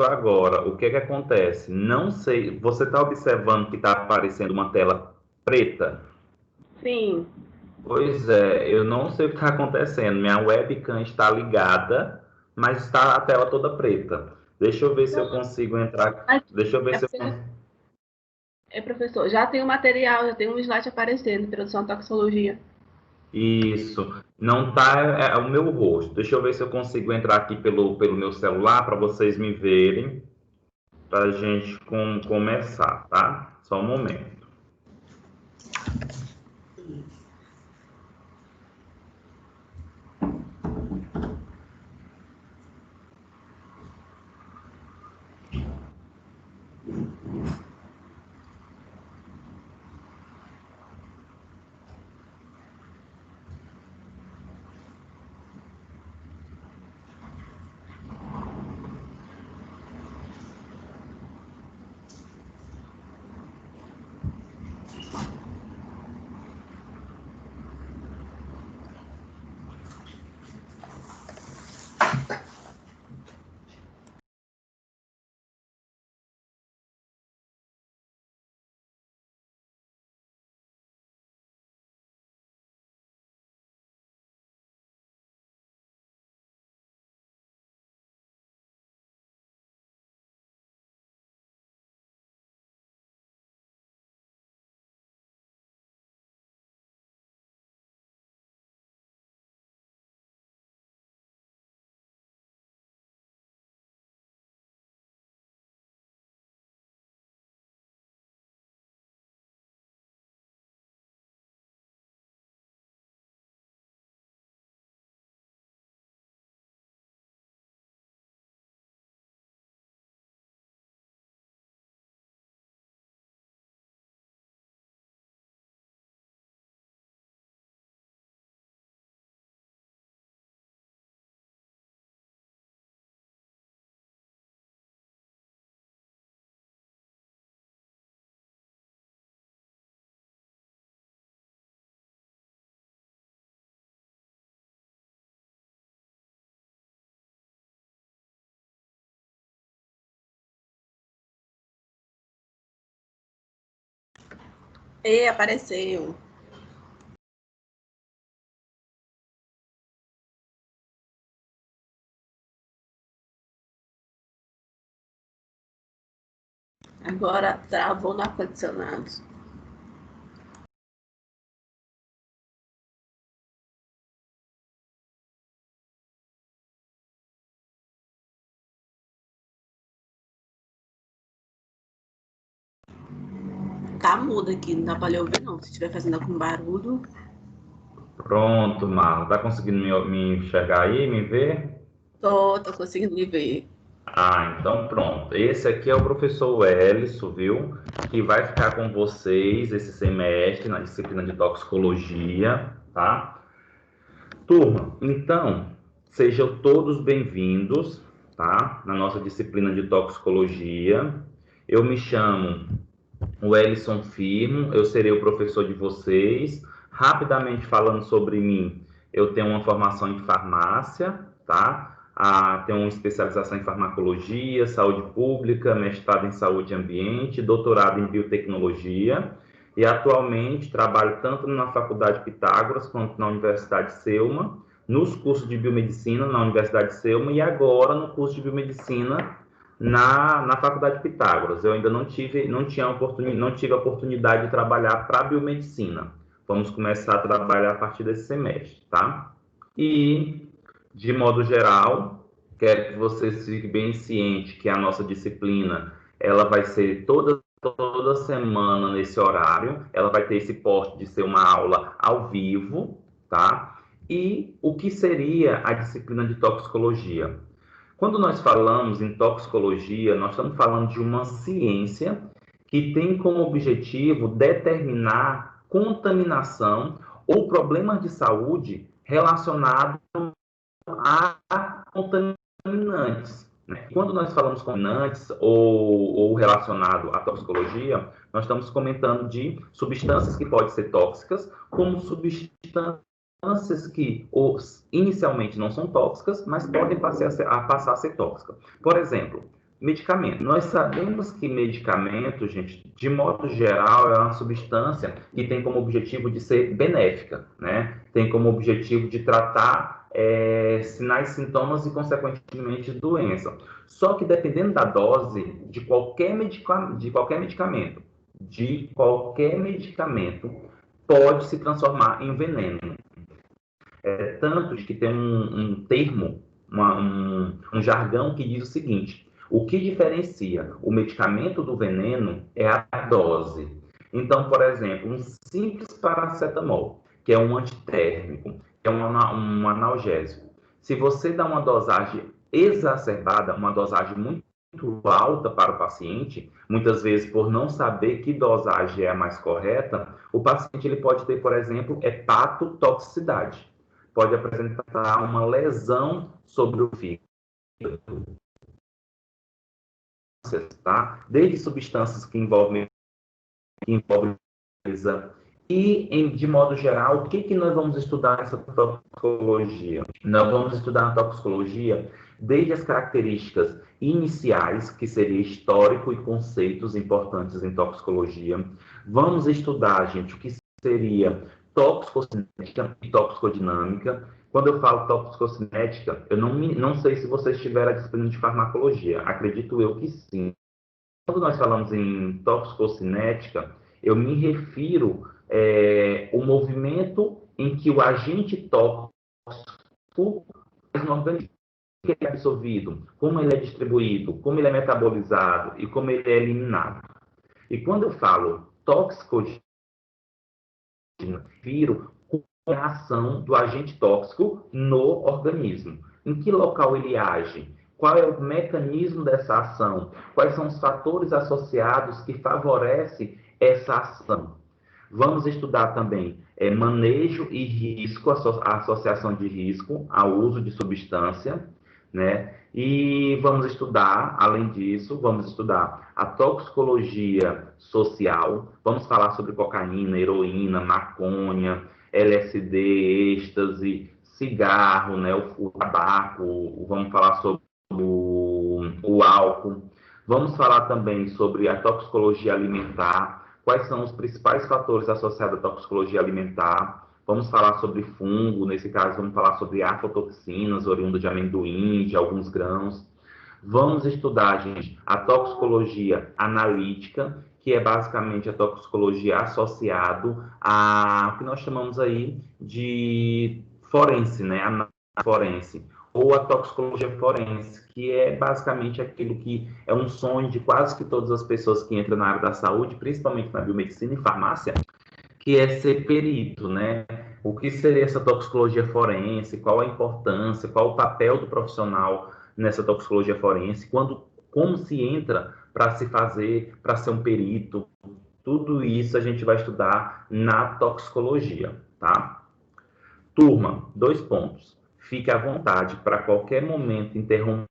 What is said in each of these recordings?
agora, o que é que acontece? Não sei, você está observando que está aparecendo uma tela preta? Sim. Pois é, eu não sei o que está acontecendo. Minha webcam está ligada, mas está a tela toda preta. Deixa eu ver se eu consigo entrar. Mas Deixa eu ver é se eu porque, consigo. professor, já tem o material, já tem um slide aparecendo, introdução à toxicologia. Isso. Não tá o meu rosto. Deixa eu ver se eu consigo entrar aqui pelo meu celular para vocês me verem, para a gente começar, tá? Só um momento. E apareceu. Agora travou no ar-condicionado. Tá mudo aqui, não dá pra lhe ouvir não. Se estiver fazendo algum barulho. Pronto, Marlon. Tá conseguindo me enxergar aí, me ver? Tô conseguindo me ver. Ah, então pronto. Esse aqui é o professor Wellison, viu? Que vai ficar com vocês esse semestre na disciplina de toxicologia, tá? Turma, então, sejam todos bem-vindos, tá? Na nossa disciplina de toxicologia. Eu me chamo Wellison Firmo, eu serei o professor de vocês. Rapidamente falando sobre mim, eu tenho uma formação em farmácia, tá? Tenho uma especialização em farmacologia, saúde pública, mestrado em saúde e ambiente, doutorado em biotecnologia e atualmente trabalho tanto na Faculdade Pitágoras quanto na Universidade Selma, nos cursos de biomedicina na Universidade Selma e agora no curso de biomedicina na Faculdade Pitágoras. Eu ainda não tive a oportunidade de trabalhar para biomedicina. Vamos começar a trabalhar a partir desse semestre, tá? E, de modo geral, quero que vocês fiquem bem cientes que a nossa disciplina ela vai ser toda semana nesse horário. Ela vai ter esse porte de ser uma aula ao vivo, tá? E o que seria a disciplina de toxicologia? Quando nós falamos em toxicologia, nós estamos falando de uma ciência que tem como objetivo determinar contaminação ou problemas de saúde relacionados a contaminantes. Quando nós falamos contaminantes ou relacionado à toxicologia, nós estamos comentando de substâncias que podem ser tóxicas, como substâncias que inicialmente não são tóxicas, mas podem passar a ser tóxicas. Por exemplo, Medicamento. Nós sabemos que medicamento, gente, de modo geral, é uma substância que tem como objetivo de ser benéfica, né? Tem como objetivo de tratar sinais, sintomas e, consequentemente, doença. Só que dependendo da dose de qualquer medicamento, pode se transformar em veneno. Tanto que tem um termo, um jargão que diz o seguinte: o que diferencia o medicamento do veneno é a dose. Então, por exemplo, um simples paracetamol, que é um antitérmico, que é um analgésico. Se você dá uma dosagem exacerbada, uma dosagem muito alta para o paciente, muitas vezes por não saber que dosagem é a mais correta, o paciente ele pode ter, por exemplo, hepatotoxicidade. Pode apresentar uma lesão sobre o fígado, tá? Desde substâncias que envolvem e, de modo geral, o que nós vamos estudar nessa toxicologia? Nós vamos estudar na toxicologia desde as características iniciais, que seria histórico e conceitos importantes em toxicologia. Vamos estudar, gente, o que seria toxicocinética e toxicodinâmica. Quando eu falo toxicocinética, eu não sei se vocês tiveram a disciplina de farmacologia. Acredito eu que sim. Quando nós falamos em toxicocinética, eu me refiro ao movimento em que o agente tóxico faz no organismo, como ele é absorvido, como ele é distribuído, como ele é metabolizado e como ele é eliminado. E quando eu falo toxicodinâmica, refiro a ação do agente tóxico no organismo. Em que local ele age? Qual é o mecanismo dessa ação? Quais são os fatores associados que favorecem essa ação? Vamos estudar também manejo e risco, a associação de risco ao uso de substância, né? E vamos estudar, além disso, vamos estudar a toxicologia social, vamos falar sobre cocaína, heroína, maconha, LSD, êxtase, cigarro, né? O tabaco, vamos falar sobre o álcool. Vamos falar também sobre a toxicologia alimentar, quais são os principais fatores associados à toxicologia alimentar. Vamos falar sobre fungo, nesse caso vamos falar sobre aflatoxinas, oriundas de amendoim, de alguns grãos. Vamos estudar, gente, a toxicologia analítica, que é basicamente a toxicologia associado a o que nós chamamos aí de forense, né? A forense, ou a toxicologia forense, que é basicamente aquilo que é um sonho de quase que todas as pessoas que entram na área da saúde, principalmente na biomedicina e farmácia, que é ser perito, né? O que seria essa toxicologia forense? Qual a importância? Qual o papel do profissional nessa toxicologia forense? Como se entra para se fazer, para ser um perito? Tudo isso a gente vai estudar na toxicologia, tá? Turma, 2 pontos. Fique à vontade para qualquer momento interromper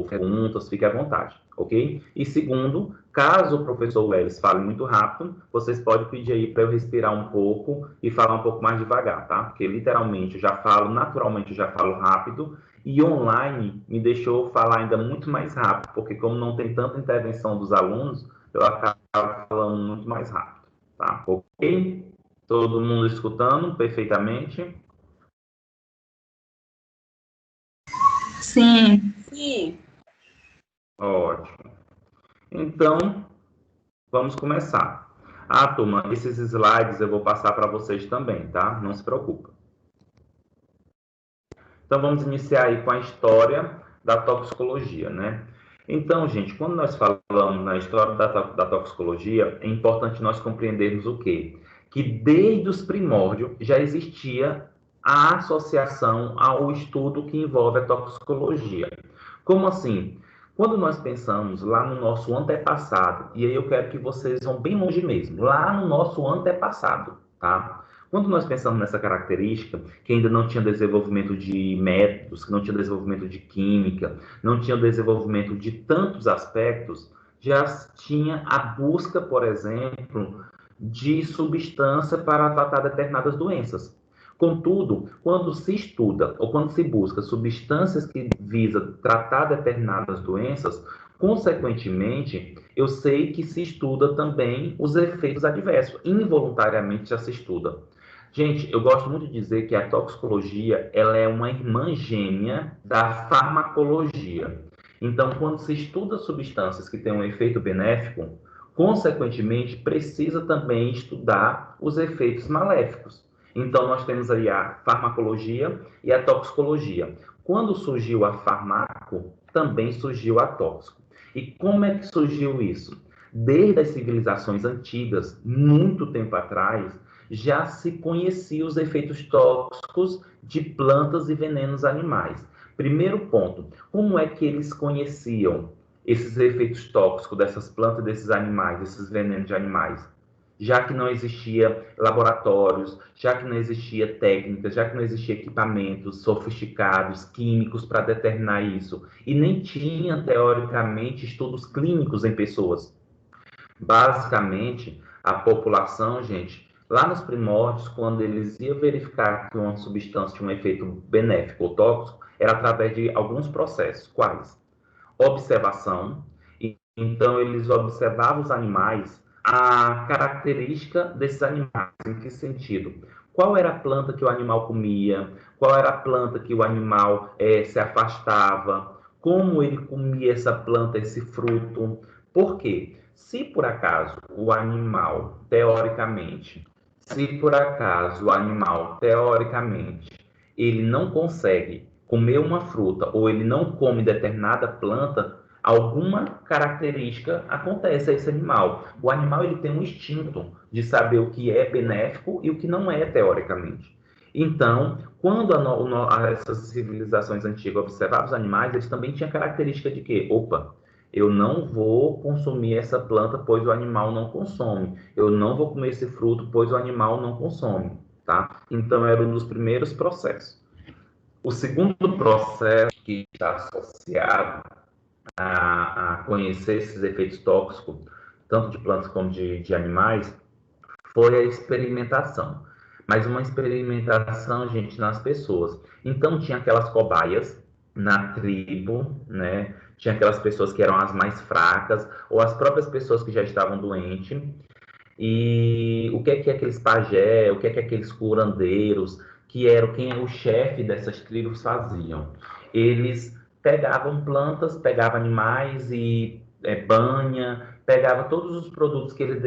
perguntas, fique à vontade, ok? E segundo, caso o professor Welles fale muito rápido, vocês podem pedir aí para eu respirar um pouco e falar um pouco mais devagar, tá? Porque literalmente eu já falo, naturalmente eu já falo rápido, e online me deixou falar ainda muito mais rápido, porque como não tem tanta intervenção dos alunos, eu acabo falando muito mais rápido, tá? Ok? Todo mundo escutando perfeitamente? Sim. Sim. Ótimo. Então, vamos começar. Ah, turma, esses slides eu vou passar para vocês também, tá? Não se preocupa. Então, vamos iniciar aí com a história da toxicologia, né? Então, gente, quando nós falamos na história da toxicologia, é importante nós compreendermos o quê? Que desde os primórdios já existia a associação ao estudo que envolve a toxicologia. Como assim? Quando nós pensamos lá no nosso antepassado, e aí eu quero que vocês vão bem longe mesmo, lá no nosso antepassado, tá? Quando nós pensamos nessa característica, que ainda não tinha desenvolvimento de métodos, que não tinha desenvolvimento de química, não tinha desenvolvimento de tantos aspectos, já tinha a busca, por exemplo, de substância para tratar determinadas doenças. Contudo, quando se estuda ou quando se busca substâncias que visam tratar determinadas doenças, consequentemente, eu sei que se estuda também os efeitos adversos. Involuntariamente já se estuda. Gente, eu gosto muito de dizer que a toxicologia ela é uma irmã gêmea da farmacologia. Então, quando se estuda substâncias que têm um efeito benéfico, consequentemente, precisa também estudar os efeitos maléficos. Então, nós temos aí a farmacologia e a toxicologia. Quando surgiu a farmaco, também surgiu a tóxico. E como é que surgiu isso? Desde as civilizações antigas, muito tempo atrás, já se conhecia os efeitos tóxicos de plantas e venenos animais. Primeiro ponto, como é que eles conheciam esses efeitos tóxicos dessas plantas, desses animais, desses venenos de animais? Já que não existia laboratórios, já que não existia técnicas, já que não existia equipamentos sofisticados, químicos para determinar isso, e nem tinha, teoricamente, estudos clínicos em pessoas. Basicamente, a população, gente, lá nos primórdios, quando eles iam verificar que uma substância tinha um efeito benéfico ou tóxico, era através de alguns processos. Quais? Observação. Então, eles observavam os animais, a característica desses animais. Em que sentido? Qual era a planta que o animal comia? Qual era a planta que o animal se afastava? Como ele comia essa planta, esse fruto? Por quê? Se por acaso o animal, teoricamente, se por acaso o animal, teoricamente, ele não consegue comer uma fruta ou ele não come determinada planta, alguma característica acontece a esse animal. O animal ele tem um instinto de saber o que é benéfico e o que não é, teoricamente. Então, quando essas civilizações antigas observavam os animais, eles também tinham característica de quê? Opa, eu não vou consumir essa planta, pois o animal não consome. Eu não vou comer esse fruto, pois o animal não consome, tá? Então, era um dos primeiros processos. O segundo processo que está associado a conhecer esses efeitos tóxicos, tanto de plantas como de animais, foi a experimentação. Mas uma experimentação, gente, nas pessoas. Então, tinha aquelas cobaias na tribo, né? Tinha aquelas pessoas que eram as mais fracas, ou as próprias pessoas que já estavam doentes. E o que é aqueles pajé, o que é aqueles curandeiros, que eram quem é o chefe dessas tribos faziam? Eles pegavam plantas, pegavam animais e banha, pegava todos os produtos que ele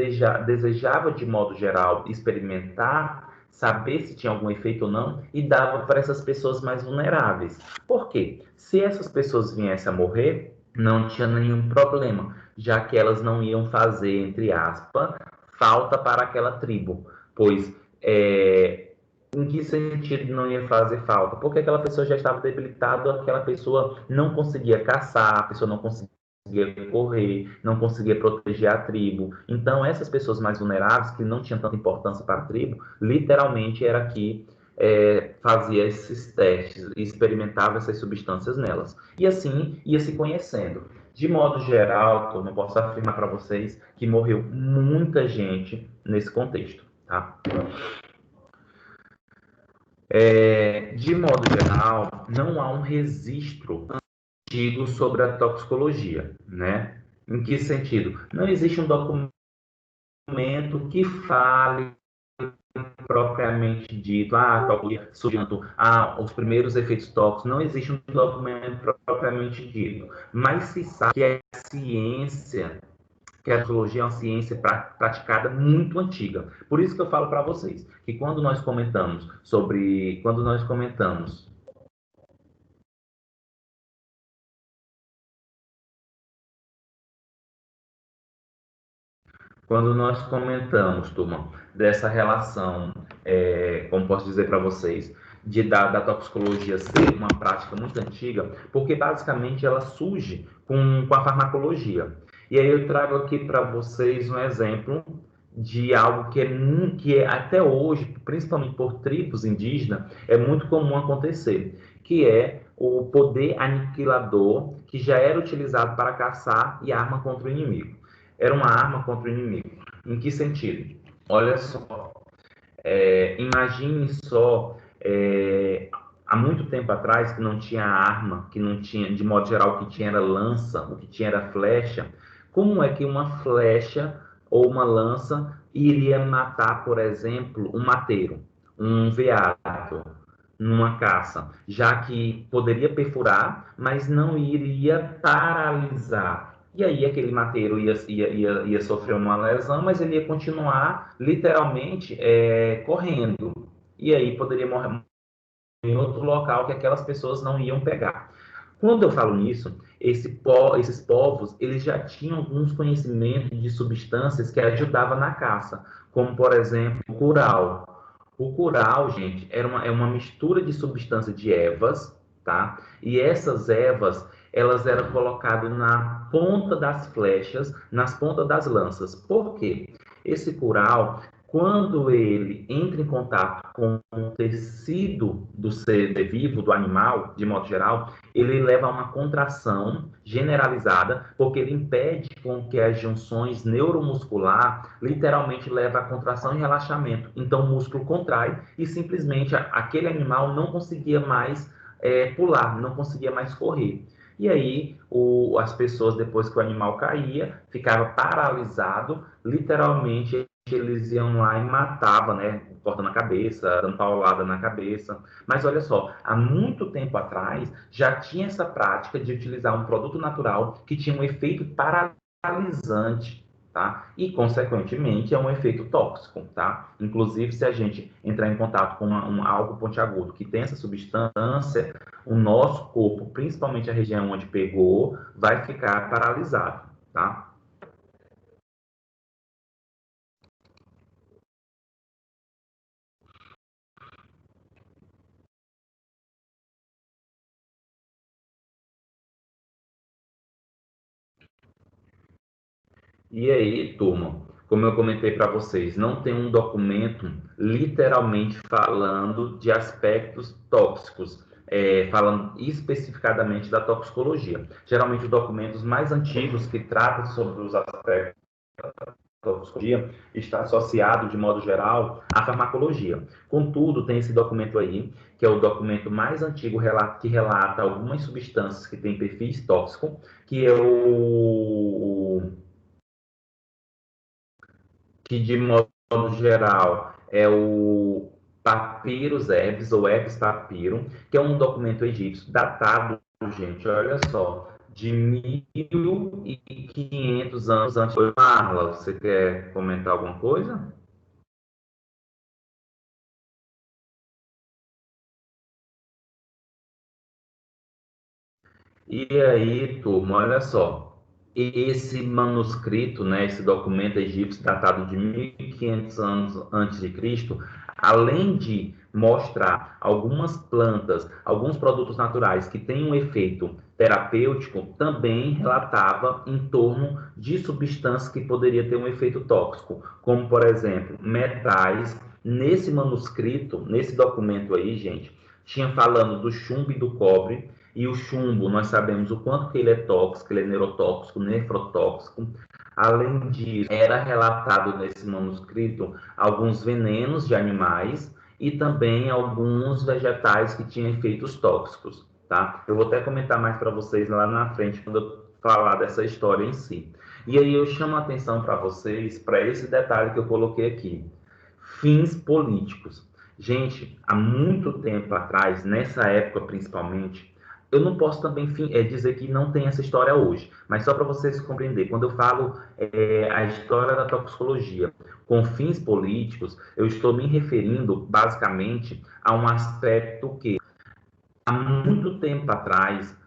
desejava de modo geral experimentar, saber se tinha algum efeito ou não, e dava para essas pessoas mais vulneráveis. Por quê? Se essas pessoas viessem a morrer, não tinha nenhum problema, já que elas não iam fazer, entre aspas, falta para aquela tribo, pois em que sentido não ia fazer falta? Porque aquela pessoa já estava debilitada, aquela pessoa não conseguia caçar, a pessoa não conseguia correr, não conseguia proteger a tribo. Então, essas pessoas mais vulneráveis, que não tinham tanta importância para a tribo, literalmente era que fazia esses testes e experimentava essas substâncias nelas. E assim ia se conhecendo. De modo geral, eu não posso afirmar para vocês que morreu muita gente nesse contexto, tá? De modo geral, não há um registro antigo sobre a toxicologia, né? Em que sentido? Não existe um documento que fale propriamente dito, surgindo, os primeiros efeitos tóxicos, não existe um documento propriamente dito, mas se sabe que a ciência, que a astrologia é uma ciência praticada muito antiga. Por isso que eu falo para vocês que quando nós comentamos, turma, dessa relação, como posso dizer para vocês, da toxicologia ser uma prática muito antiga, porque basicamente ela surge com a farmacologia. E aí eu trago aqui para vocês um exemplo de algo que é até hoje, principalmente por tribos indígenas, é muito comum acontecer, que é o poder aniquilador que já era utilizado para caçar e arma contra o inimigo. Era uma arma contra o inimigo. Em que sentido? Olha só, imagine só há muito tempo atrás, que não tinha arma, que não tinha, de modo geral, o que tinha era lança, o que tinha era flecha, como é que uma flecha ou uma lança iria matar, por exemplo, um mateiro, um veado, numa caça, já que poderia perfurar, mas não iria paralisar. E aí aquele mateiro ia sofrer uma lesão, mas ele ia continuar literalmente correndo. E aí poderia morrer em outro local que aquelas pessoas não iam pegar. Quando eu falo nisso, esses povos eles já tinham alguns conhecimentos de substâncias que ajudavam na caça, como por exemplo o curau. O curau, gente, é uma mistura de substância de ervas, tá? E essas ervas elas eram colocadas na ponta das flechas, nas pontas das lanças. Por quê? Esse curau, quando ele entra em contato com o tecido do ser vivo, do animal, de modo geral, ele leva a uma contração generalizada, porque ele impede com que as junções neuromuscular literalmente leva a contração e relaxamento. Então o músculo contrai e simplesmente aquele animal não conseguia mais pular, não conseguia mais correr. E aí as pessoas, depois que o animal caía, ficava paralisado, literalmente eles iam lá e matavam, né? Cortando a cabeça, dando paulada na cabeça. Mas olha só, há muito tempo atrás já tinha essa prática de utilizar um produto natural que tinha um efeito paralisante, tá? E, consequentemente, é um efeito tóxico, tá? Inclusive, se a gente entrar em contato com algo pontiagudo que tem essa substância, o nosso corpo, principalmente a região onde pegou, vai ficar paralisado, tá? E aí, turma, como eu comentei para vocês, não tem um documento literalmente falando de aspectos tóxicos, falando especificadamente da toxicologia. Geralmente, os documentos mais antigos que tratam sobre os aspectos da toxicologia está associado, de modo geral, à farmacologia. Contudo, tem esse documento aí, que é o documento mais antigo que relata algumas substâncias que têm perfis tóxicos, que é que de modo geral é o Papyrus Ebs, ou Ebs Papyrum, que é um documento egípcio datado, gente, olha só, de 1500 anos antes. Marla, você quer comentar alguma coisa? E aí, turma, olha só. Esse manuscrito, né, esse documento egípcio datado de 1500 anos antes de Cristo, além de mostrar algumas plantas, alguns produtos naturais que têm um efeito terapêutico, também relatava em torno de substâncias que poderiam ter um efeito tóxico, como, por exemplo, metais. Nesse manuscrito, nesse documento aí, gente, tinha falando do chumbo e do cobre, e o chumbo, nós sabemos o quanto que ele é tóxico, ele é neurotóxico, nefrotóxico. Além disso, era relatado nesse manuscrito alguns venenos de animais e também alguns vegetais que tinham efeitos tóxicos, tá? Eu vou até comentar mais para vocês lá na frente quando eu falar dessa história em si. E aí eu chamo a atenção para vocês para esse detalhe que eu coloquei aqui. Fins políticos. Gente, há muito tempo atrás, nessa época principalmente, eu não posso também dizer que não tem essa história hoje, mas só para vocês compreenderem, quando eu falo a história da toxicologia com fins políticos, eu estou me referindo basicamente a um aspecto que, há muito tempo atrás,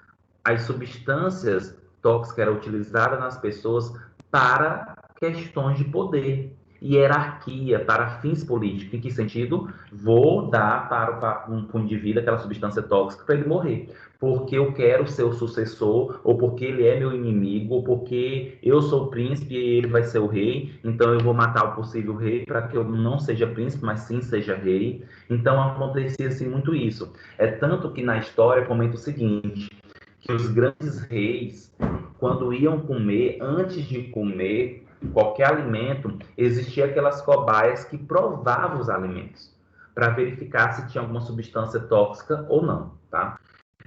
as substâncias tóxicas eram utilizadas nas pessoas para questões de poder, hierarquia, para fins políticos. Em que sentido? Vou dar para um indivíduo aquela substância tóxica para ele morrer, porque eu quero ser o sucessor, ou porque ele é meu inimigo, ou porque eu sou o príncipe e ele vai ser o rei, então eu vou matar o possível rei para que eu não seja príncipe, mas sim seja rei. Então acontecia assim muito isso. É tanto que na história comenta o seguinte, que os grandes reis, quando iam comer, antes de comer qualquer alimento, existia aquelas cobaias que provavam os alimentos. para verificar se tinha alguma substância tóxica ou não, tá?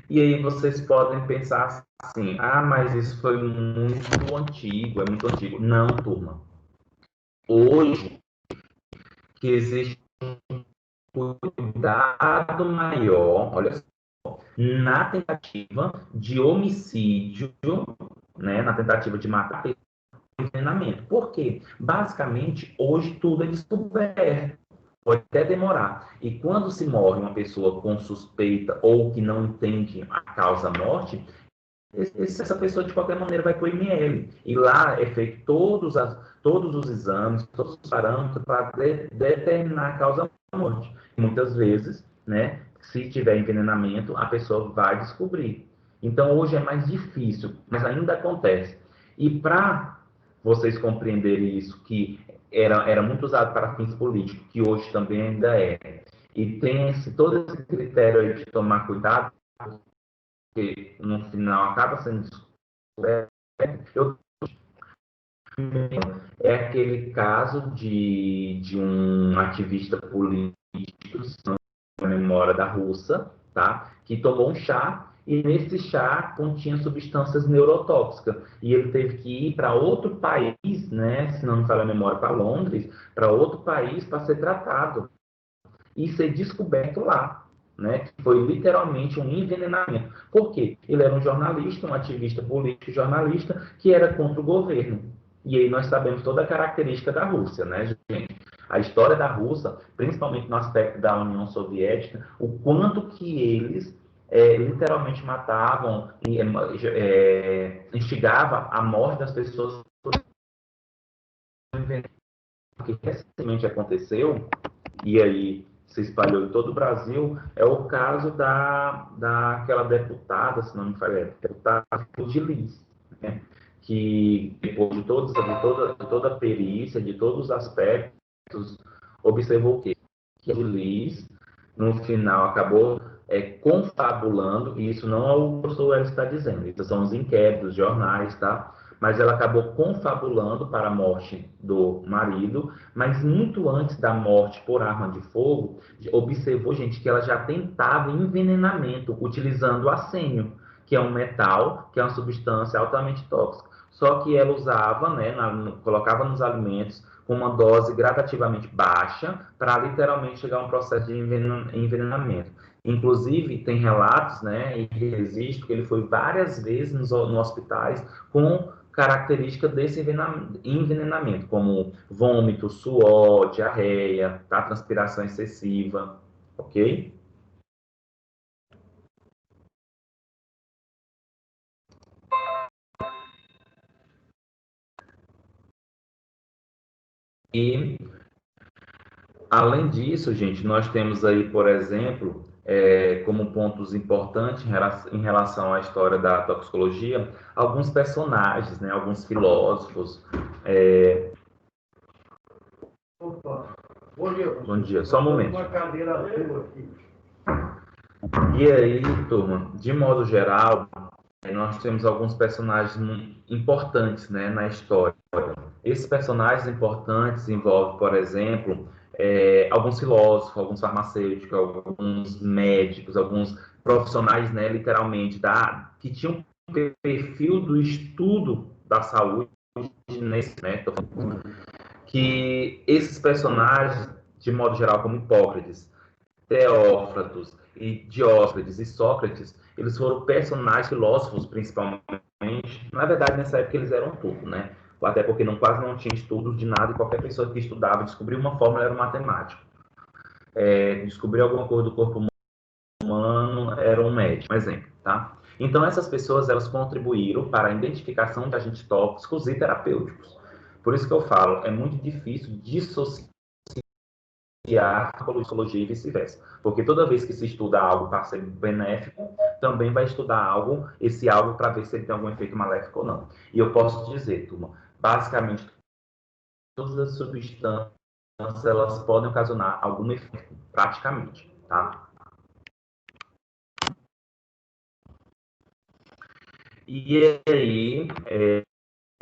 E aí vocês podem pensar assim, ah, mas isso foi muito antigo, é muito antigo. Não, turma. Hoje, que existe um cuidado maior, olha só, na tentativa de homicídio, né, na tentativa de matar envenenamento. Por quê? Basicamente, hoje tudo é descoberto. Pode até demorar. E quando se morre uma pessoa com suspeita ou que não entende a causa-morte, essa pessoa, de qualquer maneira, vai para o IML. E lá é feito todos os exames, todos os parâmetros para determinar a causa-morte. Muitas vezes, né, se tiver envenenamento, a pessoa vai descobrir. Então, hoje é mais difícil, mas ainda acontece. E para vocês compreenderem isso, que era muito usado para fins políticos, que hoje também ainda é, e tem todo esse critério aí de tomar cuidado, porque no final acaba sendo descoberto, é aquele caso de um ativista político, se não me memória da Rússia, tá? Que tomou um chá e nesse chá continha substâncias neurotóxicas. E ele teve que ir para outro país, né? Se não me falha a memória, para Londres, para outro país para ser tratado e ser descoberto lá. Né, que foi literalmente um envenenamento. Por quê? Ele era um jornalista, um ativista político jornalista, que era contra o governo. E aí nós sabemos toda a característica da Rússia, né, gente? A história da Rússia, principalmente no aspecto da União Soviética, o quanto que eles literalmente matavam e instigava a morte das pessoas que recentemente aconteceu, e aí se espalhou em todo o Brasil, é o caso daquela deputada, se não me falha, deputada de Liz, né? Que depois de toda a perícia, de todos os aspectos, observou o quê? Que a Liz, no final, acabou confabulando, e isso não é o professor Welles está dizendo, isso são os inquéritos, jornais, tá? Mas ela acabou confabulando para a morte do marido, mas muito antes da morte por arma de fogo, observou, gente, que ela já tentava envenenamento utilizando arsênio, que é um metal, que é uma substância altamente tóxica. Só que ela usava, né, colocava nos alimentos com uma dose gradativamente baixa, para literalmente chegar a um processo de envenenamento. Inclusive, tem relatos, né, em registro, que ele foi várias vezes nos hospitais com característica desse envenenamento, como vômito, suor, diarreia, tá? Transpiração excessiva, ok? E, além disso, gente, nós temos aí, por exemplo, como pontos importantes em relação à história da toxicologia, alguns personagens, né, alguns filósofos. Opa, bom dia, professor. Bom dia, só um momento. Uma cadeira azul aqui. E aí, turma, de modo geral, nós temos alguns personagens importantes, né, na história. Esses personagens importantes envolvem, por exemplo, alguns filósofos, alguns farmacêuticos, alguns médicos, alguns profissionais, né, literalmente, que tinham um perfil do estudo da saúde nesse, né, que esses personagens, de modo geral, como Hipócrates, Teófratos e Dióscrates e Sócrates, eles foram personagens filósofos, principalmente. Na verdade, nessa época eles eram tudo, né? Até porque quase não tinha estudos de nada e qualquer pessoa que estudava, descobria uma fórmula, era um matemático. Descobrir alguma coisa do corpo humano, era um médico, um exemplo, tá? Então, essas pessoas, elas contribuíram para a identificação de agentes tóxicos e terapêuticos. Por isso que eu falo, é muito difícil dissociar a psicologia e vice-versa. Porque toda vez que se estuda algo para ser benéfico, também vai estudar esse algo para ver se ele tem algum efeito maléfico ou não. E eu posso dizer, turma, basicamente, todas as substâncias, elas podem ocasionar algum efeito, praticamente, tá? E aí,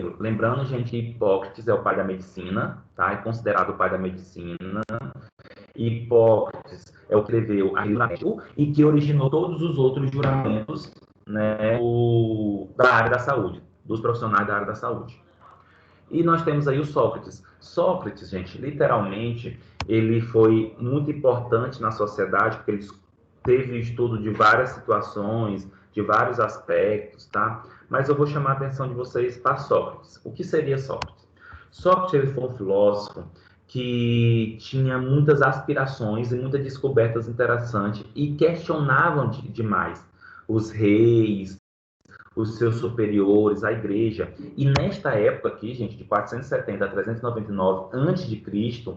lembrando, gente, Hipócrates é o pai da medicina, tá? É considerado o pai da medicina. Hipócrates é o que escreveu a juramento e que originou todos os outros juramentos, né, da área da saúde, dos profissionais da área da saúde. E nós temos aí o Sócrates. Sócrates, gente, literalmente, ele foi muito importante na sociedade, porque ele teve estudo de várias situações, de vários aspectos, tá? Mas eu vou chamar a atenção de vocês para Sócrates. O que seria Sócrates? Sócrates, ele foi um filósofo que tinha muitas aspirações e muitas descobertas interessantes e questionavam demais os reis, os seus superiores, a igreja. E nesta época aqui, gente, de 470 a 399 a.C.,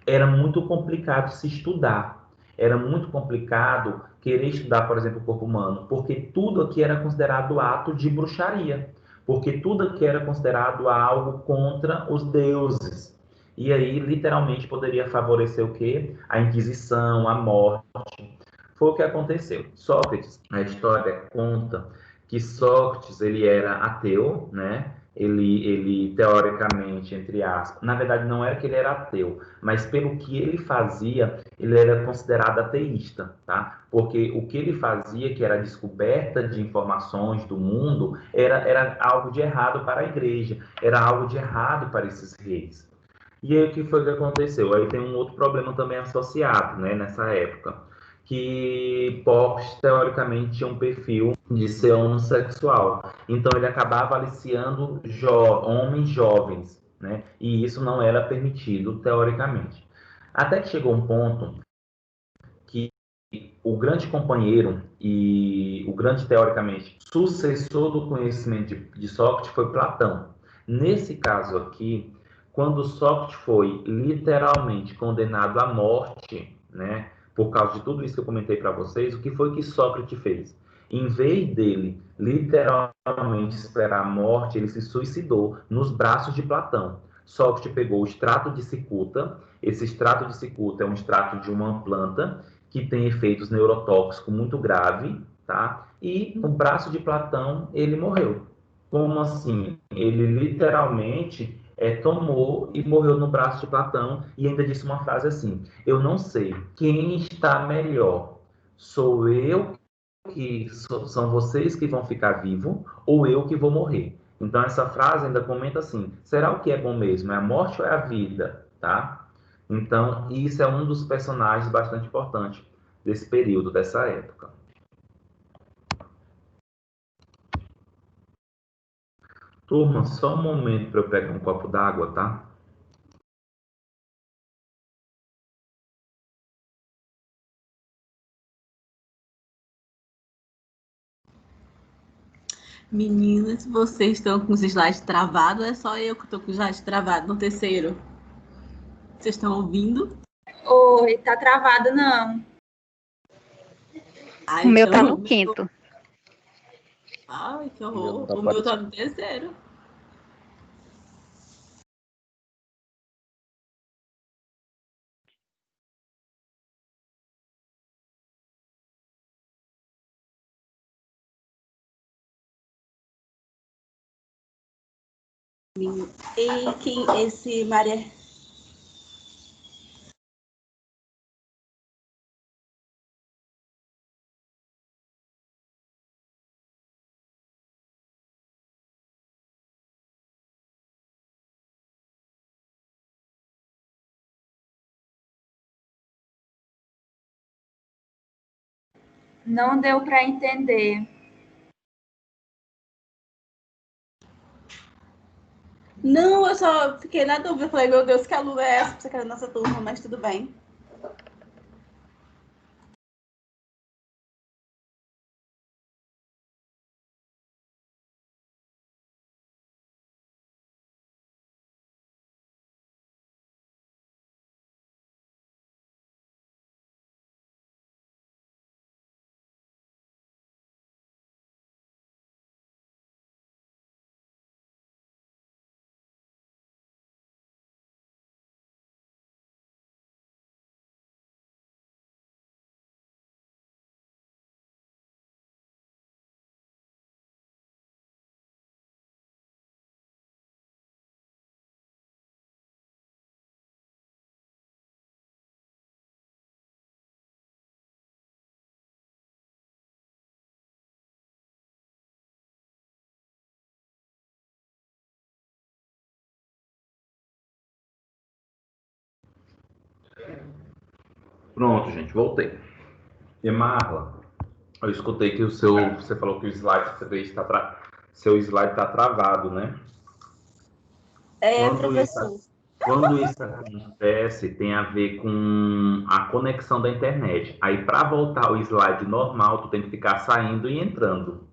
era muito complicado se estudar. Era muito complicado querer estudar, por exemplo, o corpo humano, porque tudo aqui era considerado ato de bruxaria, porque tudo aqui era considerado algo contra os deuses. E aí, literalmente, poderia favorecer o quê? A Inquisição, a morte. Foi o que aconteceu. Sócrates, a história conta que Sócrates ele era ateu, né? Ele teoricamente, entre aspas, na verdade não era que ele era ateu, mas pelo que ele fazia, ele era considerado ateísta, tá? Porque o que ele fazia, que era a descoberta de informações do mundo, era algo de errado para a igreja, era algo de errado para esses reis. E aí o que foi que aconteceu? Aí tem um outro problema também associado, né, nessa época, que Hipócrates teoricamente tinha um perfil de ser homossexual. Então ele acabava aliciando homens jovens, né? E isso não era permitido teoricamente. Até que chegou um ponto que o grande companheiro e o grande, teoricamente, sucessor do conhecimento de Sócrates foi Platão. Nesse caso aqui, quando Sócrates foi literalmente condenado à morte, né, por causa de tudo isso que eu comentei para vocês, o que foi que Sócrates fez? Em vez dele literalmente esperar a morte, ele se suicidou nos braços de Platão. Sócrates pegou o extrato de cicuta. Esse extrato de cicuta é um extrato de uma planta que tem efeitos neurotóxicos muito grave, tá? E no braço de Platão ele morreu. Como assim? Ele literalmente tomou e morreu no braço de Platão e ainda disse uma frase assim: eu não sei quem está melhor, sou eu que são vocês que vão ficar vivo ou eu que vou morrer. Então essa frase ainda comenta assim: será o que é bom mesmo? É a morte ou é a vida, tá? Então isso é um dos personagens bastante importantes desse período, dessa época. Turma, só um momento para eu pegar um copo d'água, tá? Meninas, vocês estão com os slides travados ou é só eu que estou com os slides travados no terceiro? Vocês estão ouvindo? Oi, tá travado não. Ai, O meu tá então, no quinto. ai, que horror. O meu tá no terceiro. E quem esse Maria. Não deu para entender. Não, eu só fiquei na dúvida. Falei, meu Deus, que aluna é essa? Você quer a nossa turma, mas tudo bem. Pronto, gente, voltei. E Marla, eu escutei que você falou que o slide 3 seu slide está travado, né? Professor. Quando isso acontece, tem a ver com a conexão da internet. Aí, para voltar ao slide normal, tu tem que ficar saindo e entrando.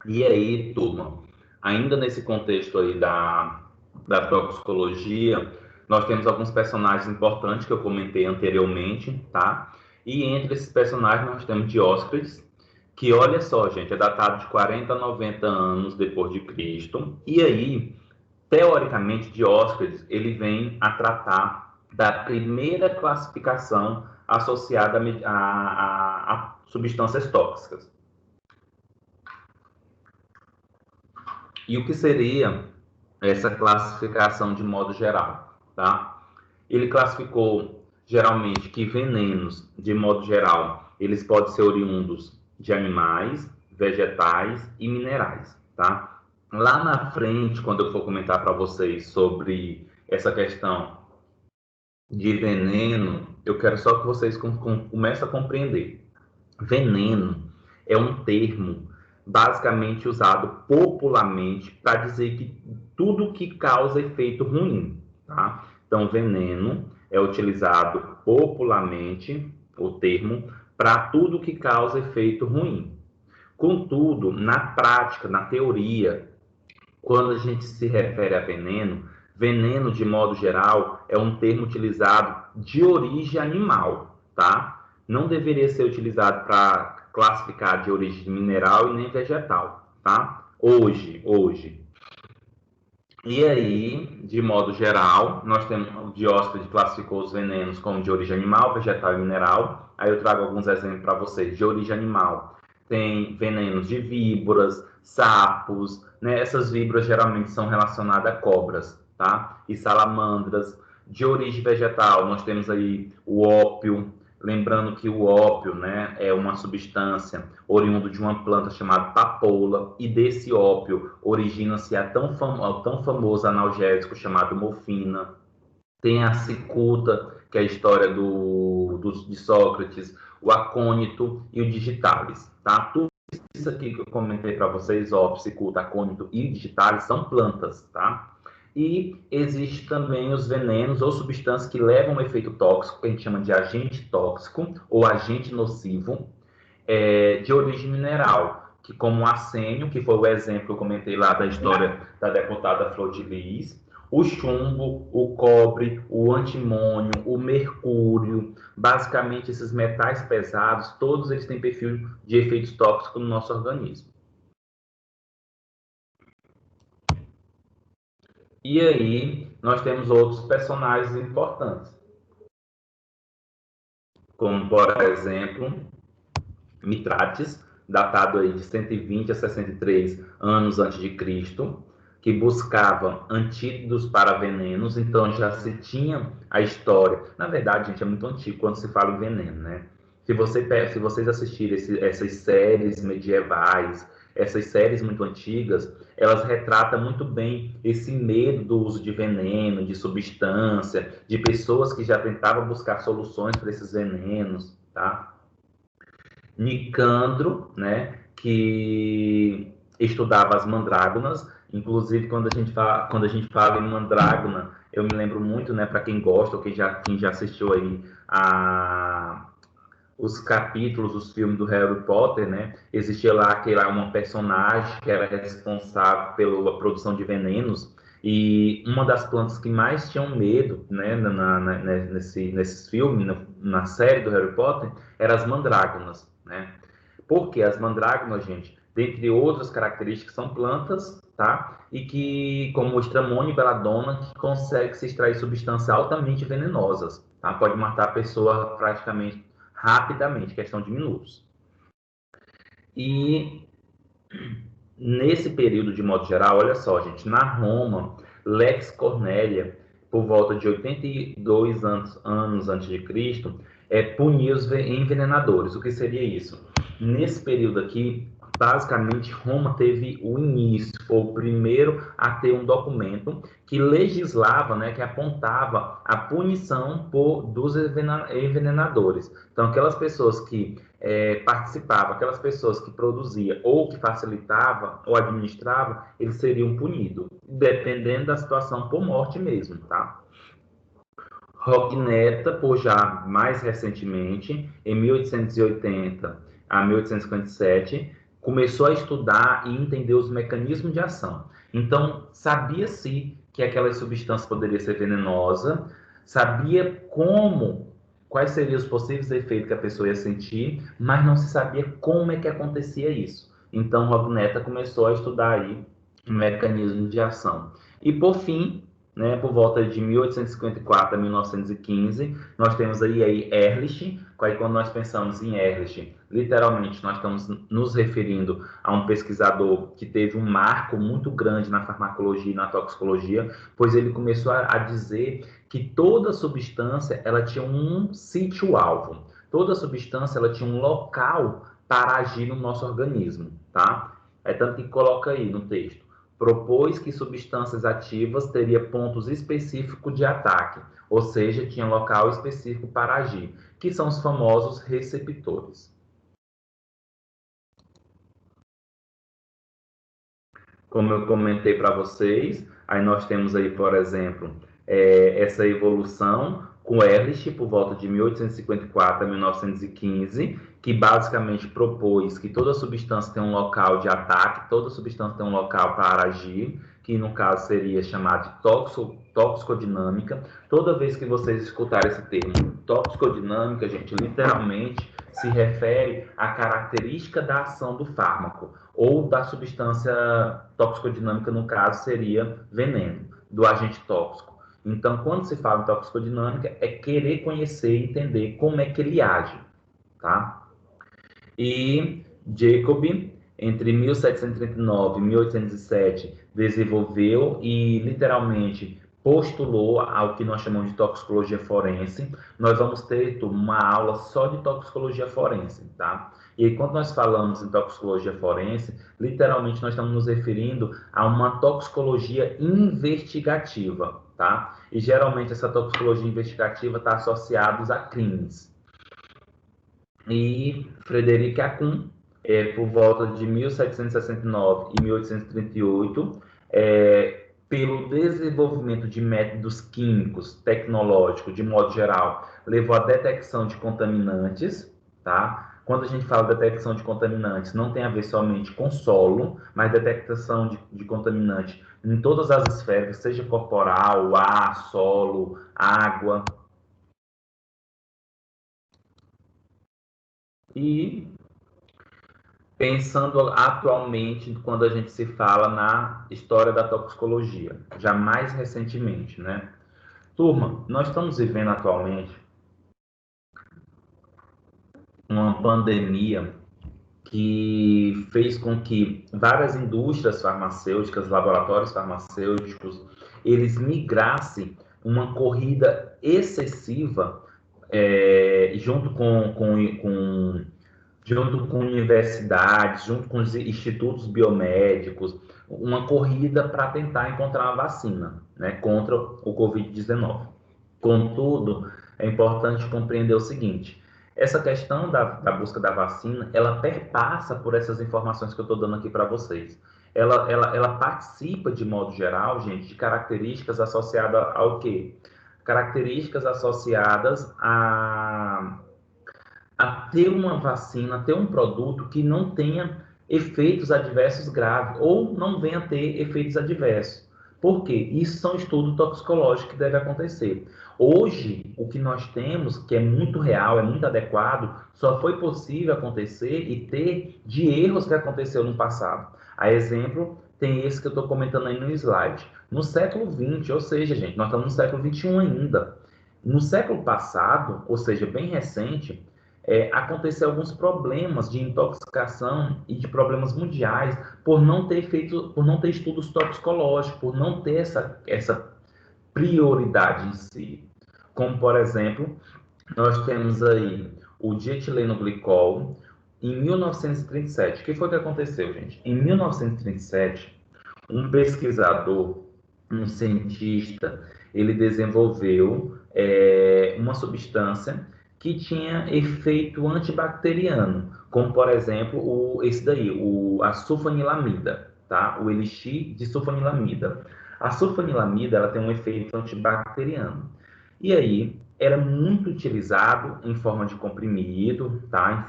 E aí, turma, ainda nesse contexto aí da toxicologia, nós temos alguns personagens importantes que eu comentei anteriormente, tá? E entre esses personagens nós temos Dióscorides, que olha só, gente, é datado de 40 a 90 anos depois de Cristo. E aí, teoricamente, Dióscorides, ele vem a tratar da primeira classificação associada a substâncias tóxicas. E o que seria essa classificação de modo geral, tá? Ele classificou geralmente que venenos, de modo geral, eles podem ser oriundos de animais, vegetais e minerais, tá? Lá na frente, quando eu for comentar para vocês sobre essa questão de veneno, eu quero só que vocês comecem a compreender. Veneno é um termo basicamente usado popularmente para dizer que tudo que causa efeito ruim, tá? Então, veneno é utilizado popularmente, o termo, para tudo que causa efeito ruim. Contudo, na prática, na teoria, quando a gente se refere a veneno, veneno, de modo geral, é um termo utilizado de origem animal, tá? Não deveria ser utilizado para classificar de origem mineral e nem vegetal, tá? Hoje. E aí, de modo geral, nós temos o Dióscorides classificou os venenos como de origem animal, vegetal e mineral. Aí eu trago alguns exemplos para vocês. De origem animal, tem venenos de víboras, sapos, né? Essas víboras geralmente são relacionadas a cobras, tá? E salamandras. De origem vegetal, nós temos aí o ópio, lembrando que o ópio, né, é uma substância oriunda de uma planta chamada papoula, e desse ópio origina-se a tão famoso analgésico chamado morfina. Tem a cicuta, que é a história de Sócrates, o acônito e o digitalis, tá? Tudo isso aqui que eu comentei para vocês, ópio, cicuta, acônito e digitalis, são plantas, tá? E existe também os venenos ou substâncias que levam a um efeito tóxico, que a gente chama de agente tóxico ou agente nocivo, de origem mineral, que como o arsênio, que foi o exemplo que eu comentei lá da história da deputada Flor de Lis, o chumbo, o cobre, o antimônio, o mercúrio, basicamente esses metais pesados, todos eles têm perfil de efeitos tóxicos no nosso organismo. E aí, nós temos outros personagens importantes, como, por exemplo, Mitrates, datado aí de 120 a 63 anos antes de Cristo, que buscava antídotos para venenos. Então já se tinha a história. Na verdade, gente, é muito antigo quando se fala em veneno, né? Se vocês assistirem essas séries medievais, essas séries muito antigas, elas retratam muito bem esse medo do uso de veneno, de substância, de pessoas que já tentavam buscar soluções para esses venenos, tá? Nicandro, né, que estudava as mandrágonas. Inclusive, quando a gente fala em mandrágona, eu me lembro muito, né, para quem gosta ou quem já assistiu aí os capítulos, os filmes do Harry Potter, né, existia lá uma personagem que era responsável pela produção de venenos, e uma das plantas que mais tinham medo, né, nesses filmes, na série do Harry Potter, eram as mandrágonas, né? Porque as mandrágonas, gente, dentre outras características, são plantas, tá? E que, como o estramônio e beladona, que consegue se extrair substâncias altamente venenosas, tá? Pode matar a pessoa praticamente rapidamente, questão de minutos. E nesse período, de modo geral, olha só, gente, na Roma, Lex Cornélia, por volta de 82 anos antes de Cristo, punia os envenenadores. O que seria isso? Nesse período aqui, basicamente, Roma teve o início, foi o primeiro a ter um documento que legislava, né, que apontava a punição dos envenenadores. Então, aquelas pessoas que participavam, aquelas pessoas que produziam ou que facilitavam ou administravam, eles seriam punidos, dependendo da situação, por morte mesmo, tá? Rognetta, por já mais recentemente, em 1880 a 1857, começou a estudar e entender os mecanismos de ação. Então, sabia-se que aquela substância poderia ser venenosa, sabia quais seriam os possíveis efeitos que a pessoa ia sentir, mas não se sabia como é que acontecia isso. Então, Rognetta começou a estudar aí o mecanismo de ação. E, por fim, né, por volta de 1854 a 1915, nós temos aí Ehrlich. Aí, quando nós pensamos em Ehrlich, literalmente nós estamos nos referindo a um pesquisador que teve um marco muito grande na farmacologia e na toxicologia, pois ele começou a dizer que toda substância ela tinha um sítio-alvo, toda substância ela tinha um local para agir no nosso organismo, tá? É tanto que coloca aí no texto. Propôs que substâncias ativas teria pontos específicos de ataque, ou seja, tinha local específico para agir, que são os famosos receptores. Como eu comentei para vocês, aí nós temos aí, por exemplo, essa evolução com Ehrlich por volta de 1854 a 1915, que basicamente propôs que toda substância tem um local de ataque, toda substância tem um local para agir, que no caso seria chamado de toxicodinâmica. Toda vez que vocês escutarem esse termo toxicodinâmica, gente, literalmente se refere à característica da ação do fármaco, ou da substância toxicodinâmica, no caso, seria veneno, do agente tóxico. Então, quando se fala em toxicodinâmica, é querer conhecer e entender como é que ele age, tá? E Jacob, entre 1739 e 1807, desenvolveu e, literalmente, postulou ao que nós chamamos de toxicologia forense. Nós vamos ter uma aula só de toxicologia forense, tá? E aí, quando nós falamos em toxicologia forense, literalmente nós estamos nos referindo a uma toxicologia investigativa, tá? E geralmente essa toxicologia investigativa está associada a crimes. E Frederic Acum, por volta de 1769 e 1838, pelo desenvolvimento de métodos químicos, tecnológicos, de modo geral, levou à detecção de contaminantes, tá? Quando a gente fala de detecção de contaminantes, não tem a ver somente com solo, mas detecção de contaminante em todas as esferas, seja corporal, ar, solo, água. E pensando atualmente, quando a gente se fala na história da toxicologia, já mais recentemente, né? Turma, nós estamos vivendo atualmente uma pandemia que fez com que várias indústrias farmacêuticas, laboratórios farmacêuticos, eles migrassem uma corrida excessiva junto junto com universidades, junto com os institutos biomédicos, uma corrida para tentar encontrar uma vacina, né, contra o Covid-19. Contudo, é importante compreender o seguinte: essa questão da busca da vacina, ela perpassa por essas informações que eu estou dando aqui para vocês. Ela participa, de modo geral, gente, de características associadas ao quê? Características associadas a ter uma vacina, ter um produto que não tenha efeitos adversos graves ou não venha a ter efeitos adversos. Por quê? Isso são estudos toxicológicos que devem acontecer. Hoje, o que nós temos, que é muito real, é muito adequado, só foi possível acontecer e ter de erros que aconteceu no passado. A exemplo, tem esse que eu estou comentando aí no slide. No século XX, ou seja, gente, nós estamos no século XXI ainda. No século passado, ou seja, bem recente, aconteceu alguns problemas de intoxicação e de problemas mundiais por não ter estudos toxicológicos, por não ter essa prioridade em si. Como, por exemplo, nós temos aí o dietileno glicol, em 1937. O que foi que aconteceu, gente? Em 1937, um pesquisador, um cientista, ele desenvolveu uma substância que tinha efeito antibacteriano, como, por exemplo, esse daí, a sulfanilamida, tá? O elixir de sulfanilamida. A sulfanilamida, ela tem um efeito antibacteriano. E aí, era muito utilizado em forma de comprimido, tá? Em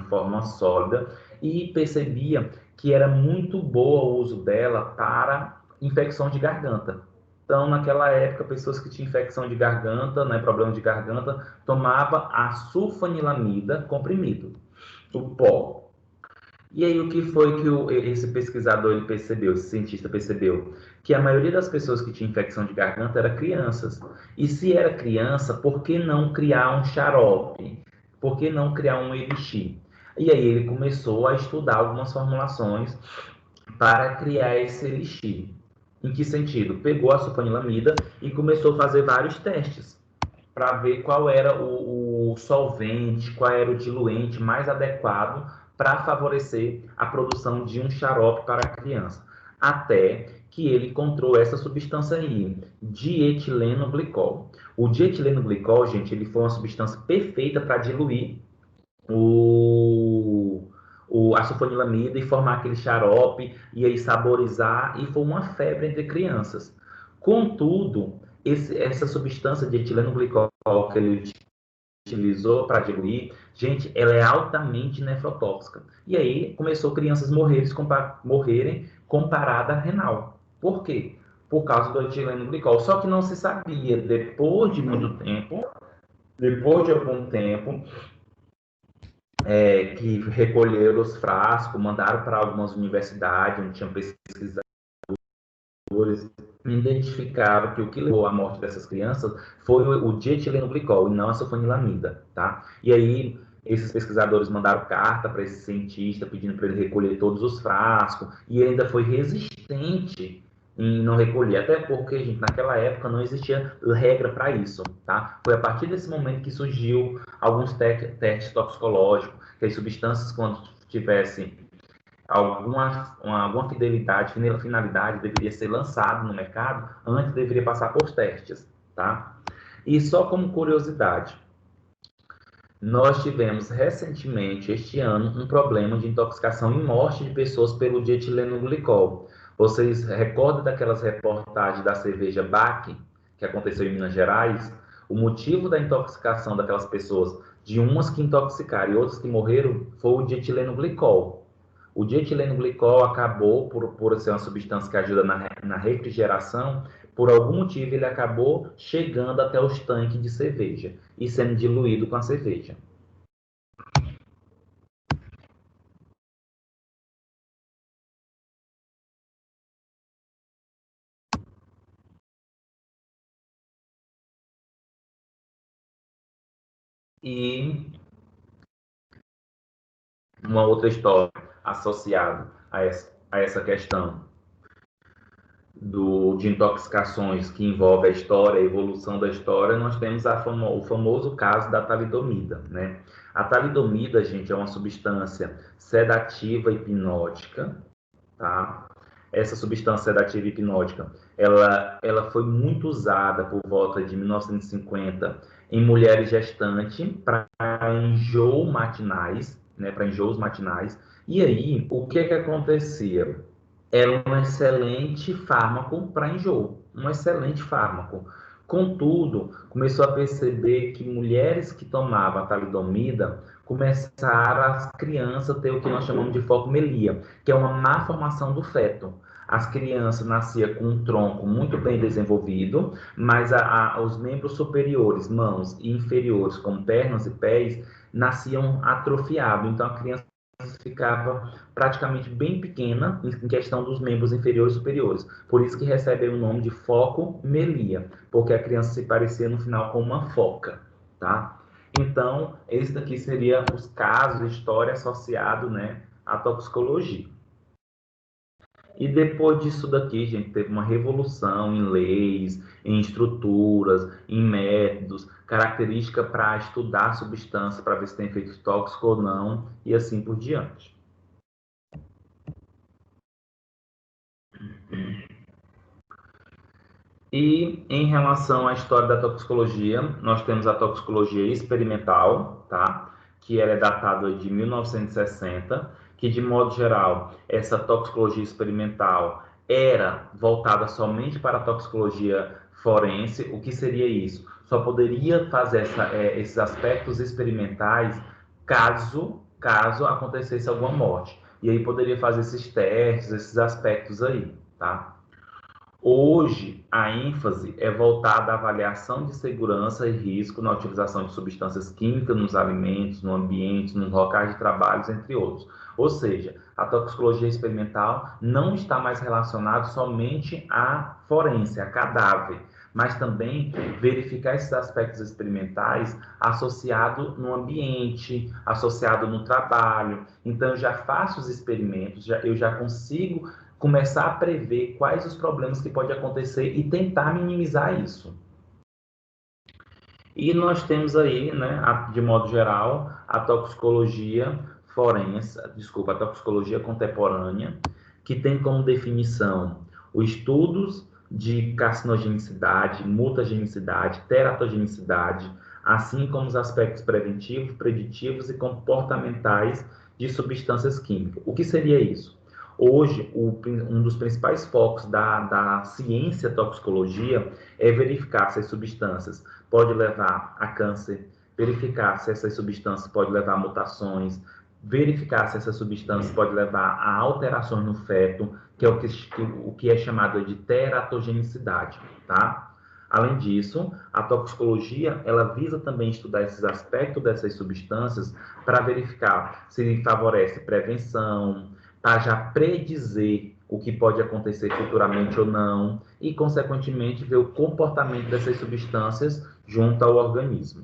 forma sólida, e percebia que era muito boa o uso dela para infecção de garganta. Então, naquela época, pessoas que tinham infecção de garganta, né, problema de garganta, tomava a sulfanilamida comprimido, o pó. E aí, o que foi que esse pesquisador ele percebeu, esse cientista percebeu? Que a maioria das pessoas que tinham infecção de garganta eram crianças. E se era criança, por que não criar um xarope? Por que não criar um elixir? E aí ele começou a estudar algumas formulações para criar esse elixir. Em que sentido? Pegou a sulfanilamida e começou a fazer vários testes para ver qual era o solvente, qual era o diluente mais adequado para favorecer a produção de um xarope para a criança. Até que ele encontrou essa substância aí, dietileno glicol. O dietileno glicol, gente, ele foi uma substância perfeita para diluir a sulfanilamida e formar aquele xarope e aí saborizar, e foi uma febre entre crianças. Contudo, essa substância de etileno glicol que ele utilizou para diluir, gente, ela é altamente nefrotóxica. E aí começou crianças morrerem comparada à renal. Por quê? Por causa do etileno glicol. Só que não se sabia, depois de muito tempo, depois de algum tempo, que recolheram os frascos, mandaram para algumas universidades, onde tinham pesquisadores, identificaram que o que levou à morte dessas crianças foi o dietileno glicol e não a sulfanilamida, tá? E aí esses pesquisadores mandaram carta para esse cientista pedindo para ele recolher todos os frascos, e ele ainda foi resistente em não recolher, até porque, gente, naquela época não existia regra para isso, tá? Foi a partir desse momento que surgiu alguns testes toxicológicos, que as substâncias, quando tivessem alguma finalidade, deveria ser lançado no mercado, antes deveria passar por testes, tá? E só como curiosidade, nós tivemos recentemente, este ano, um problema de intoxicação e morte de pessoas pelo dietileno glicol. Vocês recordam daquelas reportagens da cerveja Bach, que aconteceu em Minas Gerais? O motivo da intoxicação daquelas pessoas, de umas que intoxicaram e outras que morreram, foi o dietileno glicol. O dietileno glicol acabou, por ser uma substância que ajuda na refrigeração, por algum motivo ele acabou chegando até os tanques de cerveja e sendo diluído com a cerveja. E uma outra história associada a essa questão de intoxicações que envolve a história, a evolução da história, nós temos o famoso caso da talidomida, né? A talidomida, gente, é uma substância sedativa hipnótica, tá? Essa substância sedativa hipnótica, ela foi muito usada por volta de 1950 em mulheres gestantes para enjoo matinais, né? Para enjoos matinais. E aí, o que acontecia? Era um excelente fármaco para enjoo, um excelente fármaco. Contudo, começou a perceber que mulheres que tomavam a talidomida começaram as crianças a ter o que nós chamamos de focomelia, que é uma má formação do feto. As crianças nasciam com um tronco muito bem desenvolvido, mas os membros superiores, mãos e inferiores, como pernas e pés, nasciam atrofiados. Então, a criança ficava praticamente bem pequena em questão dos membros inferiores e superiores. Por isso que recebe o nome de focomelia, porque a criança se parecia no final com uma foca, tá? Então, esse daqui seria os casos de história associado, né, à toxicologia. E depois disso daqui, gente, teve uma revolução em leis, em estruturas, em métodos, característica para estudar a substância, para ver se tem efeito tóxico ou não, e assim por diante. E em relação à história da toxicologia, nós temos a toxicologia experimental, tá? Que ela é datada de 1960, que de modo geral, essa toxicologia experimental era voltada somente para a toxicologia forense. O que seria isso? Só poderia fazer esses aspectos experimentais caso acontecesse alguma morte. E aí poderia fazer esses testes, esses aspectos aí, tá? Hoje, a ênfase é voltada à avaliação de segurança e risco na utilização de substâncias químicas nos alimentos, no ambiente, nos locais de trabalho, entre outros. Ou seja, a toxicologia experimental não está mais relacionada somente à forense, a cadáver, mas também verificar esses aspectos experimentais associado no ambiente, associado no trabalho. Então, eu já faço os experimentos, eu já consigo começar a prever quais os problemas que pode acontecer e tentar minimizar isso. E nós temos aí, né, de modo geral, a toxicologia forense, desculpa, a toxicologia contemporânea, que tem como definição os estudos de carcinogenicidade, mutagenicidade, teratogenicidade, assim como os aspectos preventivos, preditivos e comportamentais de substâncias químicas. O que seria isso? Hoje, um dos principais focos da ciência toxicologia é verificar se as substâncias podem levar a câncer, verificar se essas substâncias podem levar a mutações, verificar se essas substâncias podem levar a alterações no feto, que é o que é chamado de teratogenicidade, tá? Além disso, a toxicologia, ela visa também estudar esses aspectos dessas substâncias para verificar se favorece prevenção, para já predizer o que pode acontecer futuramente ou não e, consequentemente, ver o comportamento dessas substâncias junto ao organismo.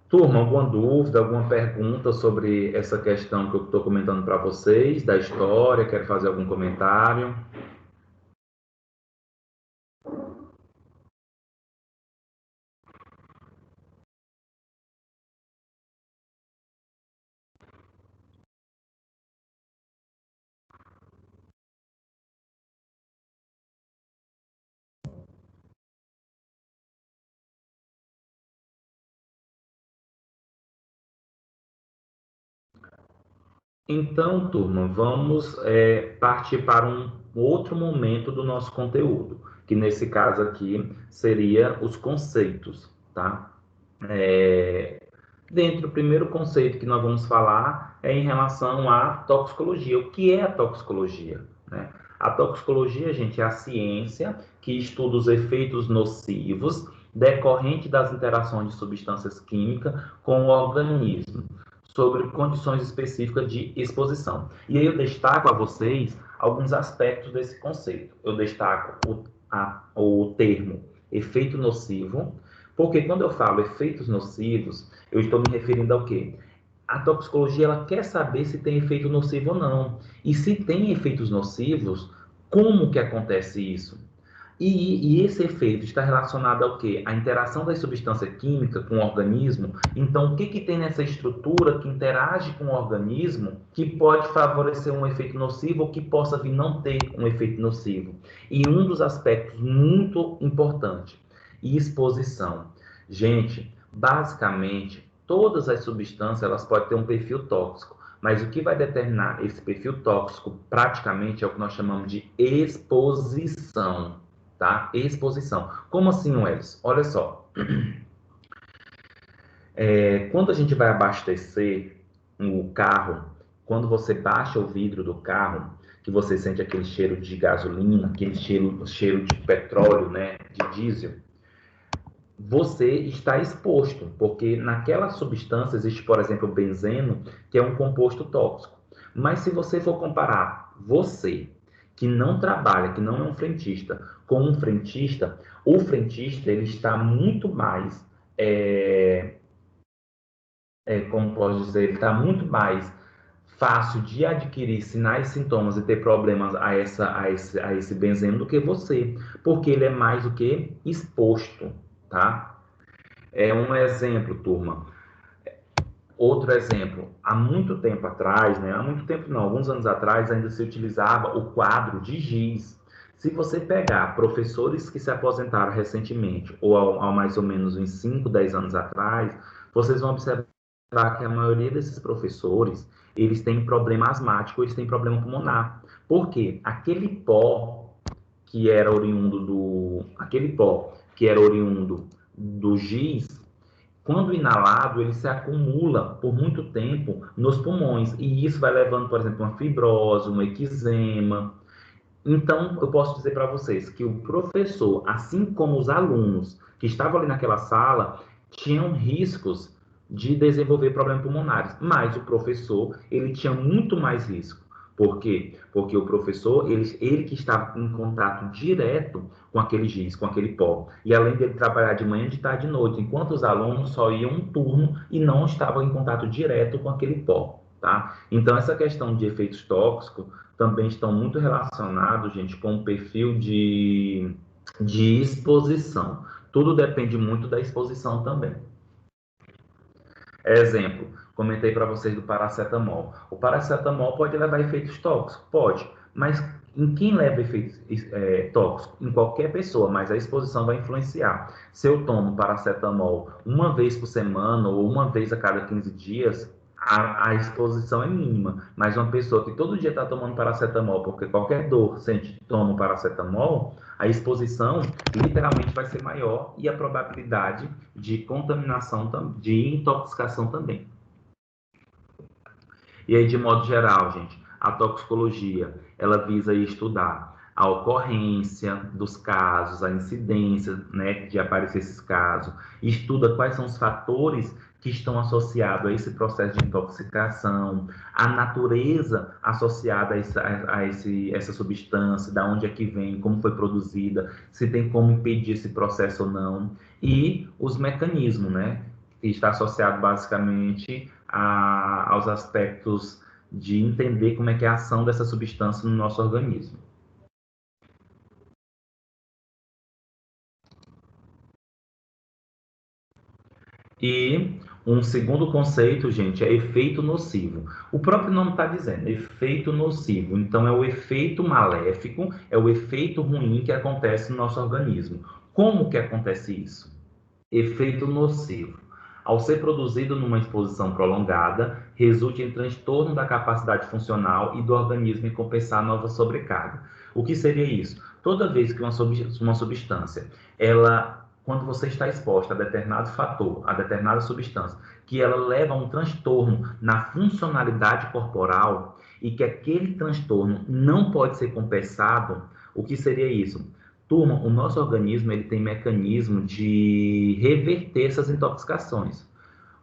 Turma, alguma dúvida, alguma pergunta sobre essa questão que eu estou comentando para vocês, da história? Quer fazer algum comentário? Então, turma, vamos partir para um outro momento do nosso conteúdo, que nesse caso aqui seria os conceitos, tá? Dentro do primeiro conceito que nós vamos falar é em relação à toxicologia. O que é a toxicologia, né? A toxicologia, gente, é a ciência que estuda os efeitos nocivos decorrentes das interações de substâncias químicas com o organismo, sobre condições específicas de exposição. E aí eu destaco a vocês alguns aspectos desse conceito. Eu destaco o termo efeito nocivo, porque quando eu falo efeitos nocivos, eu estou me referindo ao quê? A toxicologia, ela quer saber se tem efeito nocivo ou não. E se tem efeitos nocivos, como que acontece isso? E esse efeito está relacionado ao quê? A interação da substância química com o organismo. Então, o que tem nessa estrutura que interage com o organismo que pode favorecer um efeito nocivo ou que possa vir não ter um efeito nocivo? E um dos aspectos muito importantes, exposição. Gente, basicamente, todas as substâncias elas podem ter um perfil tóxico, mas o que vai determinar esse perfil tóxico praticamente é o que nós chamamos de exposição. Tá? Exposição. Como assim, Welles? Olha só. Quando a gente vai abastecer o carro, quando você baixa o vidro do carro, que você sente aquele cheiro de gasolina, aquele cheiro de petróleo, né, de diesel, você está exposto, porque naquela substância existe, por exemplo, o benzeno, que é um composto tóxico. Mas se você for comparar você, que não trabalha, que não é um frentista, com um frentista, O frentista, ele está muito mais, como posso dizer, ele está muito mais fácil de adquirir sinais e sintomas e ter problemas a esse benzeno do que você, porque ele é mais do que exposto, tá? É um exemplo, turma. Outro exemplo, há muito tempo atrás, né? Há muito tempo não, alguns anos atrás ainda se utilizava o quadro de giz. Se você pegar professores que se aposentaram recentemente, ou há mais ou menos uns 5, 10 anos atrás, vocês vão observar que a maioria desses professores, eles têm problema asmático, eles têm problema pulmonar. Por quê? Aquele pó que era oriundo do giz, quando inalado, ele se acumula por muito tempo nos pulmões, e isso vai levando, por exemplo, uma fibrose, um eczema. Então, eu posso dizer para vocês que o professor, assim como os alunos que estavam ali naquela sala, tinham riscos de desenvolver problemas pulmonares, mas o professor, ele tinha muito mais risco. Por quê? Porque o professor, ele que estava em contato direto com aquele giz, com aquele pó. E além dele trabalhar de manhã, de tarde e de noite, enquanto os alunos só iam um turno e não estavam em contato direto com aquele pó, tá? Então, essa questão de efeitos tóxicos também estão muito relacionados, gente, com o perfil de exposição. Tudo depende muito da exposição também. Exemplo, comentei para vocês do paracetamol. O paracetamol pode levar efeitos tóxicos? Pode, mas em quem leva efeitos tóxicos? Em qualquer pessoa, mas a exposição vai influenciar. Se eu tomo paracetamol uma vez por semana ou uma vez a cada 15 dias, a exposição é mínima. Mas uma pessoa que todo dia está tomando paracetamol, porque qualquer dor sente toma paracetamol, a exposição literalmente vai ser maior e a probabilidade de contaminação, de intoxicação também. E aí, de modo geral, gente, a toxicologia, ela visa estudar a ocorrência dos casos, a incidência, né, de aparecer esses casos, estuda quais são os fatores que estão associados a esse processo de intoxicação, a natureza associada essa substância, da onde é que vem, como foi produzida, se tem como impedir esse processo ou não, e os mecanismos, né, que está associado basicamente aos aspectos de entender como é que é a ação dessa substância no nosso organismo. E um segundo conceito, gente, é efeito nocivo. O próprio nome está dizendo, efeito nocivo. Então, é o efeito maléfico, é o efeito ruim que acontece no nosso organismo. Como que acontece isso? Efeito nocivo. Ao ser produzido numa exposição prolongada, resulta em transtorno da capacidade funcional e do organismo em compensar nova sobrecarga. O que seria isso? Toda vez que uma substância, quando você está exposta a determinado fator, a determinada substância, que ela leva a um transtorno na funcionalidade corporal e que aquele transtorno não pode ser compensado, o que seria isso? Turma, o nosso organismo ele tem mecanismo de reverter essas intoxicações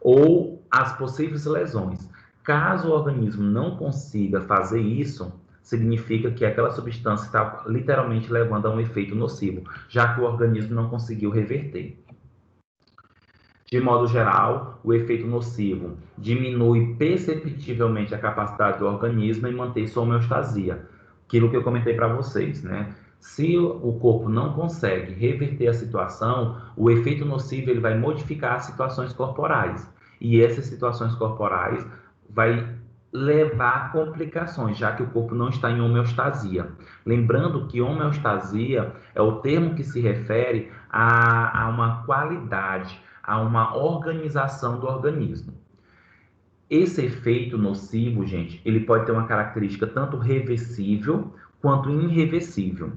ou as possíveis lesões. Caso o organismo não consiga fazer isso, significa que aquela substância está literalmente levando a um efeito nocivo, já que o organismo não conseguiu reverter. De modo geral, o efeito nocivo diminui perceptivelmente a capacidade do organismo em manter sua homeostasia. Aquilo que eu comentei para vocês, né? Se o corpo não consegue reverter a situação, o efeito nocivo ele vai modificar as situações corporais. E essas situações corporais vai levar a complicações, já que o corpo não está em homeostasia. Lembrando que homeostasia é o termo que se refere a uma qualidade, a uma organização do organismo. Esse efeito nocivo, gente, ele pode ter uma característica tanto reversível quanto irreversível.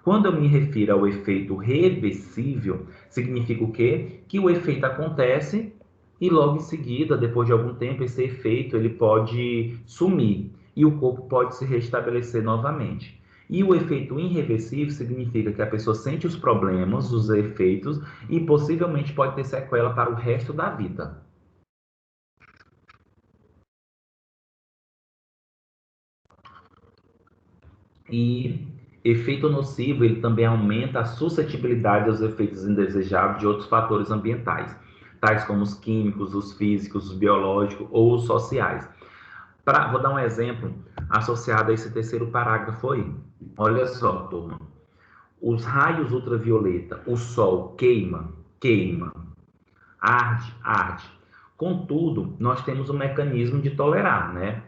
Quando eu me refiro ao efeito reversível, significa o quê? Que o efeito acontece e logo em seguida, depois de algum tempo, esse efeito ele pode sumir e o corpo pode se restabelecer novamente. E o efeito irreversível significa que a pessoa sente os problemas, os efeitos e possivelmente pode ter sequela para o resto da vida. E efeito nocivo, ele também aumenta a suscetibilidade aos efeitos indesejáveis de outros fatores ambientais, tais como os químicos, os físicos, os biológicos ou os sociais. Vou dar um exemplo associado a esse terceiro parágrafo aí. Olha só, turma. Os raios ultravioleta, o sol queima, arde. Contudo, nós temos um mecanismo de tolerar, né?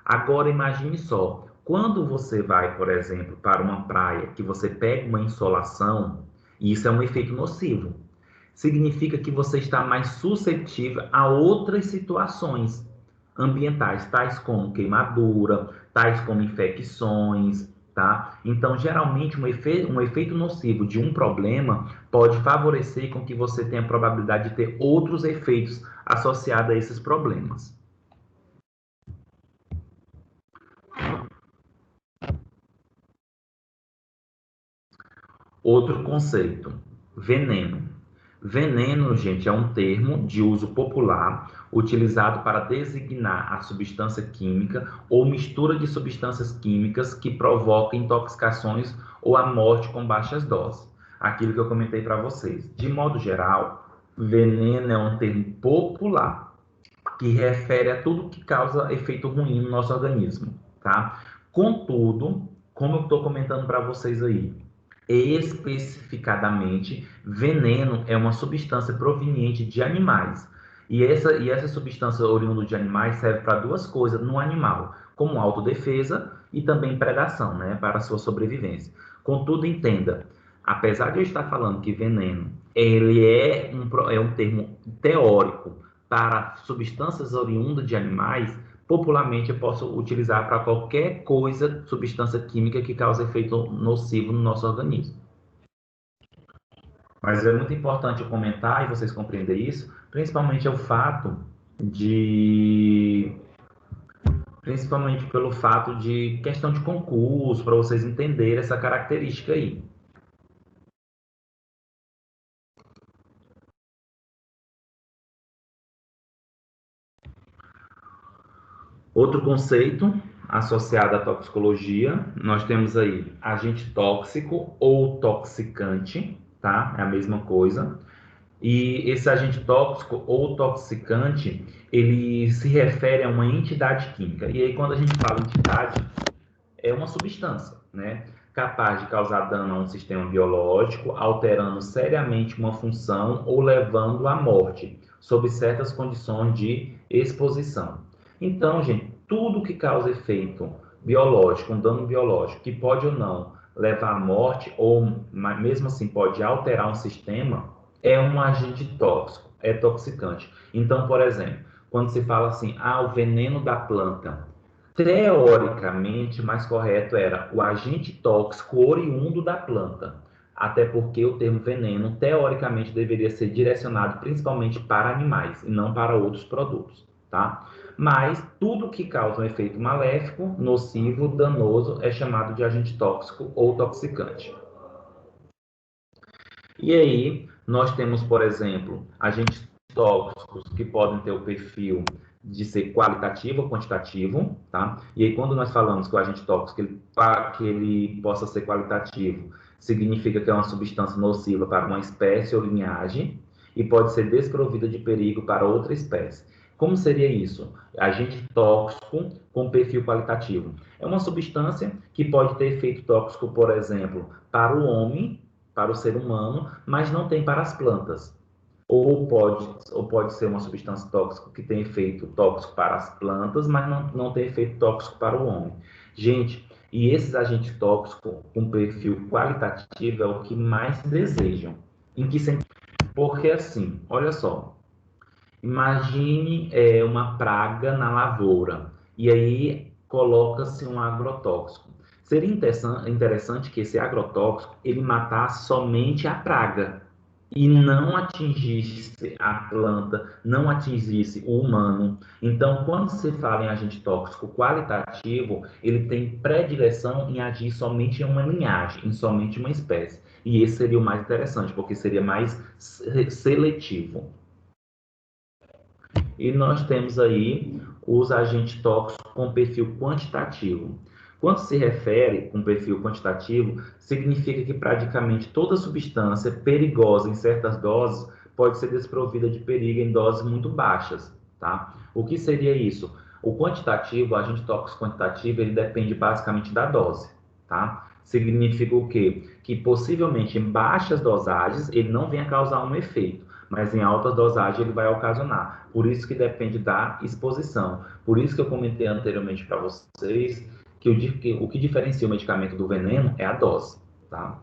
Agora imagine só, quando você vai, por exemplo, para uma praia, que você pega uma insolação, e isso é um efeito nocivo, significa que você está mais suscetível a outras situações ambientais, tais como queimadura, tais como infecções, tá? Então, geralmente, um efeito nocivo de um problema pode favorecer com que você tenha a probabilidade de ter outros efeitos associados a esses problemas. Outro conceito, veneno. Veneno, gente, é um termo de uso popular utilizado para designar a substância química ou mistura de substâncias químicas que provocam intoxicações ou a morte com baixas doses. Aquilo que eu comentei para vocês. De modo geral, veneno é um termo popular que refere a tudo que causa efeito ruim no nosso organismo, tá? Contudo, como eu estou comentando para vocês aí, especificadamente, veneno é uma substância proveniente de animais. E essa substância oriunda de animais serve para duas coisas no animal, como autodefesa e também predação, né, para a sua sobrevivência. Contudo, entenda, apesar de eu estar falando que veneno ele é um termo teórico para substâncias oriundas de animais, popularmente eu posso utilizar para qualquer coisa, substância química que cause efeito nocivo no nosso organismo. Mas é muito importante eu comentar e vocês compreenderem isso, principalmente pelo fato de questão de concurso, para vocês entenderem essa característica aí. Outro conceito associado à toxicologia, nós temos aí agente tóxico ou toxicante, tá? É a mesma coisa. E esse agente tóxico ou toxicante, ele se refere a uma entidade química. E aí, quando a gente fala entidade, é uma substância, né? Capaz de causar dano a um sistema biológico, alterando seriamente uma função ou levando à morte, sob certas condições de exposição. Então, gente, tudo que causa efeito biológico, um dano biológico, que pode ou não levar à morte, ou mesmo assim pode alterar um sistema, é um agente tóxico, é toxicante. Então, por exemplo, quando se fala assim, o veneno da planta, teoricamente, mais correto era o agente tóxico oriundo da planta, até porque o termo veneno, teoricamente, deveria ser direcionado principalmente para animais e não para outros produtos, tá? Mas tudo que causa um efeito maléfico, nocivo, danoso, é chamado de agente tóxico ou toxicante. E aí, nós temos, por exemplo, agentes tóxicos que podem ter o perfil de ser qualitativo ou quantitativo, tá? E aí, quando nós falamos que o agente tóxico que ele possa ser qualitativo, significa que é uma substância nociva para uma espécie ou linhagem e pode ser desprovida de perigo para outra espécie. Como seria isso? Agente tóxico com perfil qualitativo. É uma substância que pode ter efeito tóxico, por exemplo, para o homem, para o ser humano, mas não tem para as plantas. Ou pode ser uma substância tóxica que tem efeito tóxico para as plantas, mas não tem efeito tóxico para o homem. Gente, e esses agentes tóxicos com perfil qualitativo é o que mais se desejam. Em que sentido? Porque assim, olha só, imagine uma praga na lavoura e aí coloca-se um agrotóxico. Seria interessante que esse agrotóxico ele matasse somente a praga e não atingisse a planta, não atingisse o humano. Então, quando se fala em agente tóxico qualitativo, ele tem predileção em agir somente em uma linhagem, em somente uma espécie. E esse seria o mais interessante, porque seria mais seletivo. E nós temos aí os agentes tóxicos com perfil quantitativo. Quando se refere com perfil quantitativo, significa que praticamente toda substância perigosa em certas doses pode ser desprovida de perigo em doses muito baixas, tá? O que seria isso? O quantitativo, o agente tóxico quantitativo, ele depende basicamente da dose, tá? Significa o quê? Que possivelmente em baixas dosagens ele não venha causar um efeito, mas em altas dosagens ele vai ocasionar. Por isso que depende da exposição. Por isso que eu comentei anteriormente para vocês que o que diferencia o medicamento do veneno é a dose, tá?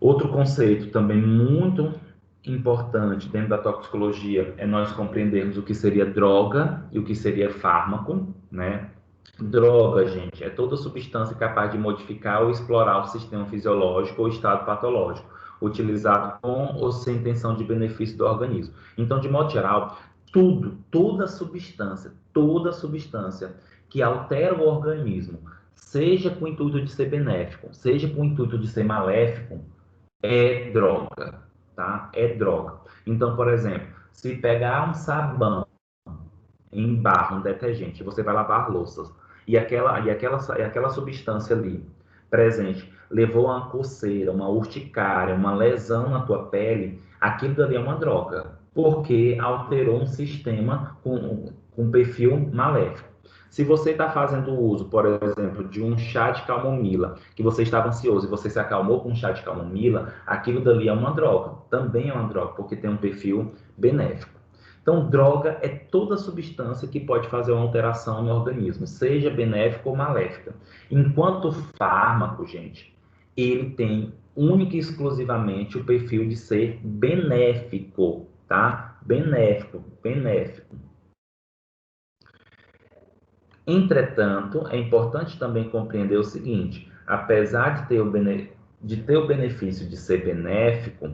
Outro conceito também muito importante dentro da toxicologia é nós compreendermos o que seria droga e o que seria fármaco, né? Droga, gente, é toda substância capaz de modificar ou explorar o sistema fisiológico ou estado patológico, utilizado com ou sem intenção de benefício do organismo. Então, de modo geral, toda substância que altera o organismo, seja com o intuito de ser benéfico, seja com o intuito de ser maléfico, é droga, tá? É droga. Então, por exemplo, se pegar um sabão em barra, um detergente, você vai lavar louças, e aquela substância ali presente levou a uma coceira, uma urticária, uma lesão na tua pele, aquilo dali é uma droga, porque alterou um sistema com perfil maléfico. Se você está fazendo uso, por exemplo, de um chá de camomila, que você estava ansioso e você se acalmou com um chá de camomila, aquilo dali é uma droga, também é uma droga, porque tem um perfil benéfico. Então, droga é toda substância que pode fazer uma alteração no organismo, seja benéfica ou maléfica. Enquanto fármaco, gente, ele tem única e exclusivamente o perfil de ser benéfico, tá? Benéfico, benéfico. Entretanto, é importante também compreender o seguinte: apesar de ter o benefício de ser benéfico,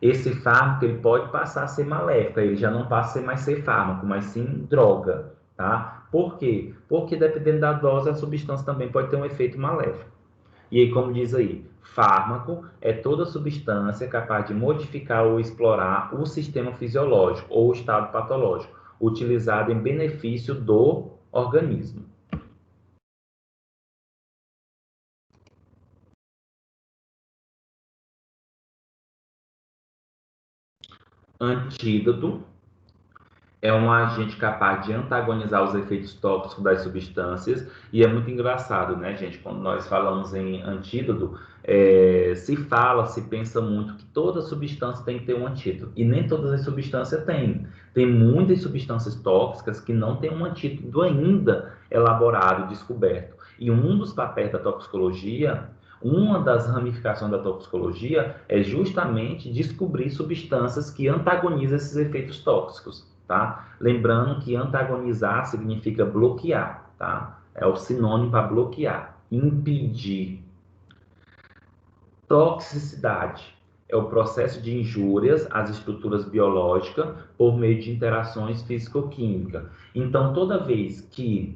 esse fármaco ele pode passar a ser maléfico, ele já não passa a ser mais ser fármaco, mas sim droga, tá? Por quê? Porque dependendo da dose, a substância também pode ter um efeito maléfico. E aí, como diz aí, fármaco é toda substância capaz de modificar ou explorar o sistema fisiológico ou o estado patológico, utilizado em benefício do organismo. Antídoto é um agente capaz de antagonizar os efeitos tóxicos das substâncias, e é muito engraçado, né, gente? Quando nós falamos em antídoto, se pensa muito que toda substância tem que ter um antídoto, e nem todas as substâncias têm. Tem muitas substâncias tóxicas que não têm um antídoto ainda elaborado, descoberto. E um dos papéis da toxicologia, uma das ramificações da toxicologia é justamente descobrir substâncias que antagonizam esses efeitos tóxicos. Tá? Lembrando que antagonizar significa bloquear, tá? É o sinônimo para bloquear, impedir. Toxicidade é o processo de injúrias às estruturas biológicas por meio de interações físico-químicas. Então, toda vez que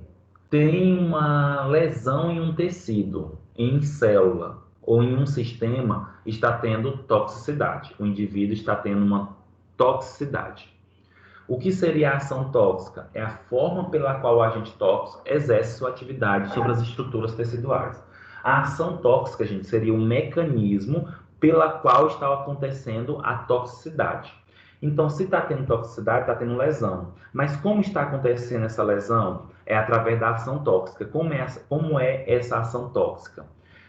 tem uma lesão em um tecido, em célula ou em um sistema, está tendo toxicidade. O indivíduo está tendo uma toxicidade. O que seria a ação tóxica? É a forma pela qual o agente tóxico exerce sua atividade sobre as estruturas teciduais. A ação tóxica, gente, seria um mecanismo pela qual está acontecendo a toxicidade. Então, se está tendo toxicidade, está tendo lesão. Mas como está acontecendo essa lesão? É através da ação tóxica. Como é essa ação tóxica?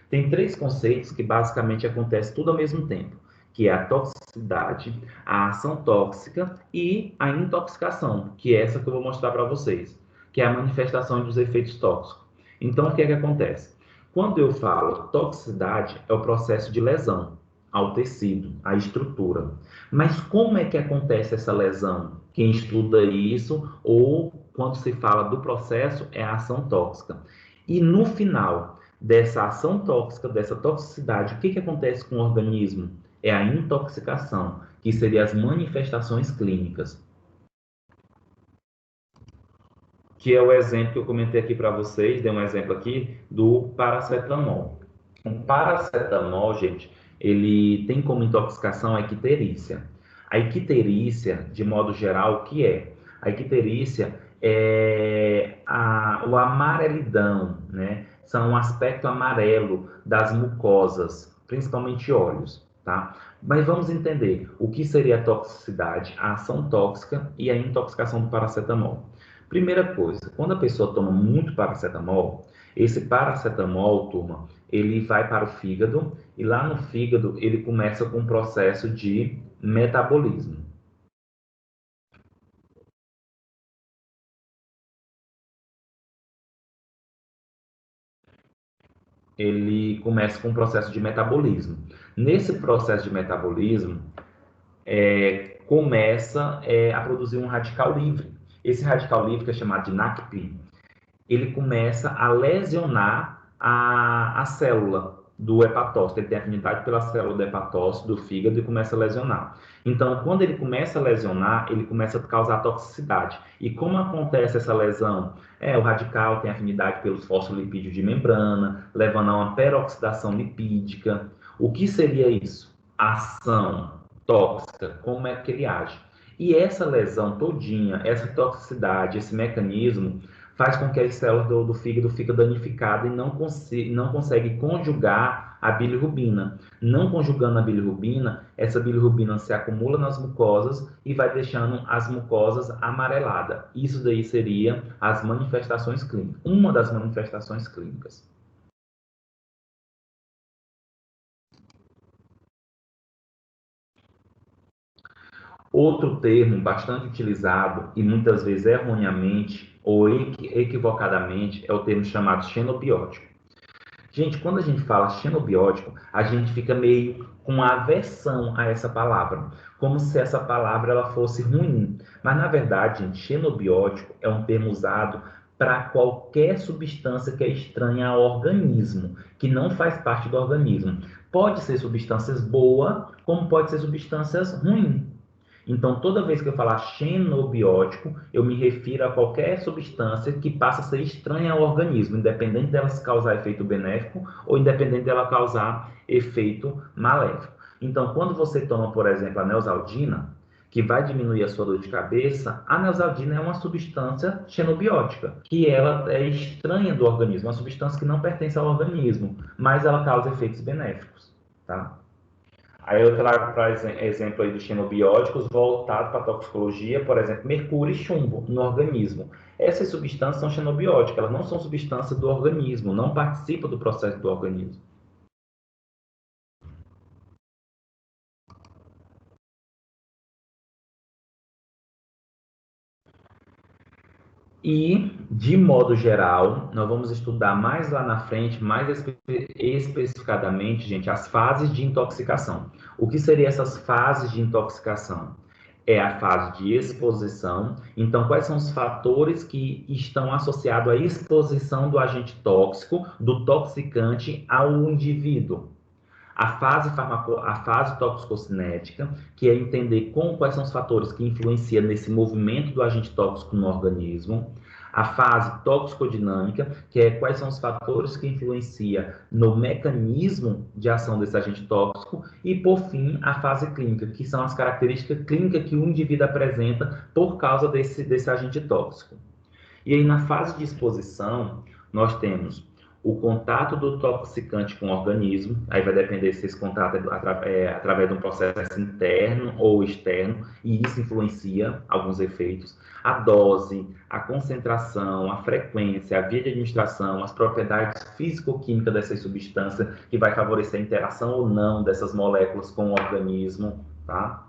Tem três conceitos que basicamente acontecem tudo ao mesmo tempo, que é a toxicidade, a ação tóxica e a intoxicação, que é essa que eu vou mostrar para vocês, que é a manifestação dos efeitos tóxicos. Então, o que é que acontece? Quando eu falo toxicidade, é o processo de lesão ao tecido, à estrutura. Mas como é que acontece essa lesão? Quem estuda isso, ou quando se fala do processo, é a ação tóxica. E no final dessa ação tóxica, dessa toxicidade, o que acontece com o organismo? É a intoxicação, que seriam as manifestações clínicas. Que é o exemplo que eu comentei aqui para vocês, dei um exemplo aqui do paracetamol. O paracetamol, gente, ele tem como intoxicação a icterícia. A icterícia, de modo geral, o que é? A icterícia é o amarelidão, né? São um aspecto amarelo das mucosas, principalmente olhos, tá? Mas vamos entender o que seria a toxicidade, a ação tóxica e a intoxicação do paracetamol. Primeira coisa, quando a pessoa toma muito paracetamol, esse paracetamol, turma, ele vai para o fígado e lá no fígado ele começa com um processo de metabolismo. Ele começa com um processo de metabolismo. Nesse processo de metabolismo, começa a produzir um radical livre. Esse radical livre, que é chamado de NACP, ele começa a lesionar a célula do hepatócito. Ele tem afinidade pela célula do hepatócito, do fígado, e começa a lesionar. Então, quando ele começa a lesionar, ele começa a causar toxicidade. E como acontece essa lesão? O radical tem afinidade pelos fosfolipídios de membrana, levando a uma peroxidação lipídica. O que seria isso? Ação tóxica, como é que ele age? E essa lesão todinha, essa toxicidade, esse mecanismo, faz com que as células do fígado fiquem danificadas e não consegue conjugar a bilirrubina. Não conjugando a bilirrubina, essa bilirrubina se acumula nas mucosas e vai deixando as mucosas amareladas. Isso daí seria as manifestações clínicas, uma das manifestações clínicas. Outro termo bastante utilizado e muitas vezes erroneamente ou equivocadamente é o termo chamado xenobiótico. Gente, quando a gente fala xenobiótico, a gente fica meio com aversão a essa palavra, como se essa palavra ela fosse ruim. Mas na verdade, gente, xenobiótico é um termo usado para qualquer substância que é estranha ao organismo, que não faz parte do organismo. Pode ser substâncias boas, como pode ser substâncias ruins. Então, toda vez que eu falar xenobiótico, eu me refiro a qualquer substância que passa a ser estranha ao organismo, independente dela causar efeito benéfico ou independente dela causar efeito maléfico. Então, quando você toma, por exemplo, a neosaldina, que vai diminuir a sua dor de cabeça, a neosaldina é uma substância xenobiótica, que ela é estranha do organismo, uma substância que não pertence ao organismo, mas ela causa efeitos benéficos, tá? Aí eu trago para exemplo aí dos xenobióticos voltado para a toxicologia, por exemplo, mercúrio e chumbo no organismo. Essas substâncias são xenobióticas, elas não são substâncias do organismo, não participam do processo do organismo. E, de modo geral, nós vamos estudar mais lá na frente, mais especificadamente, gente, as fases de intoxicação. O que seriam essas fases de intoxicação? É a fase de exposição. Então, quais são os fatores que estão associados à exposição do agente tóxico, do toxicante ao indivíduo? A fase toxicocinética, que é entender quais são os fatores que influenciam nesse movimento do agente tóxico no organismo. A fase toxicodinâmica, que é quais são os fatores que influenciam no mecanismo de ação desse agente tóxico. E, por fim, a fase clínica, que são as características clínicas que o indivíduo apresenta por causa desse agente tóxico. E aí, na fase de exposição, nós temos o contato do toxicante com o organismo, aí vai depender se esse contato é através de um processo interno ou externo, e isso influencia alguns efeitos. A dose, a concentração, a frequência, a via de administração, as propriedades físico-químicas dessas substâncias, que vai favorecer a interação ou não dessas moléculas com o organismo, tá?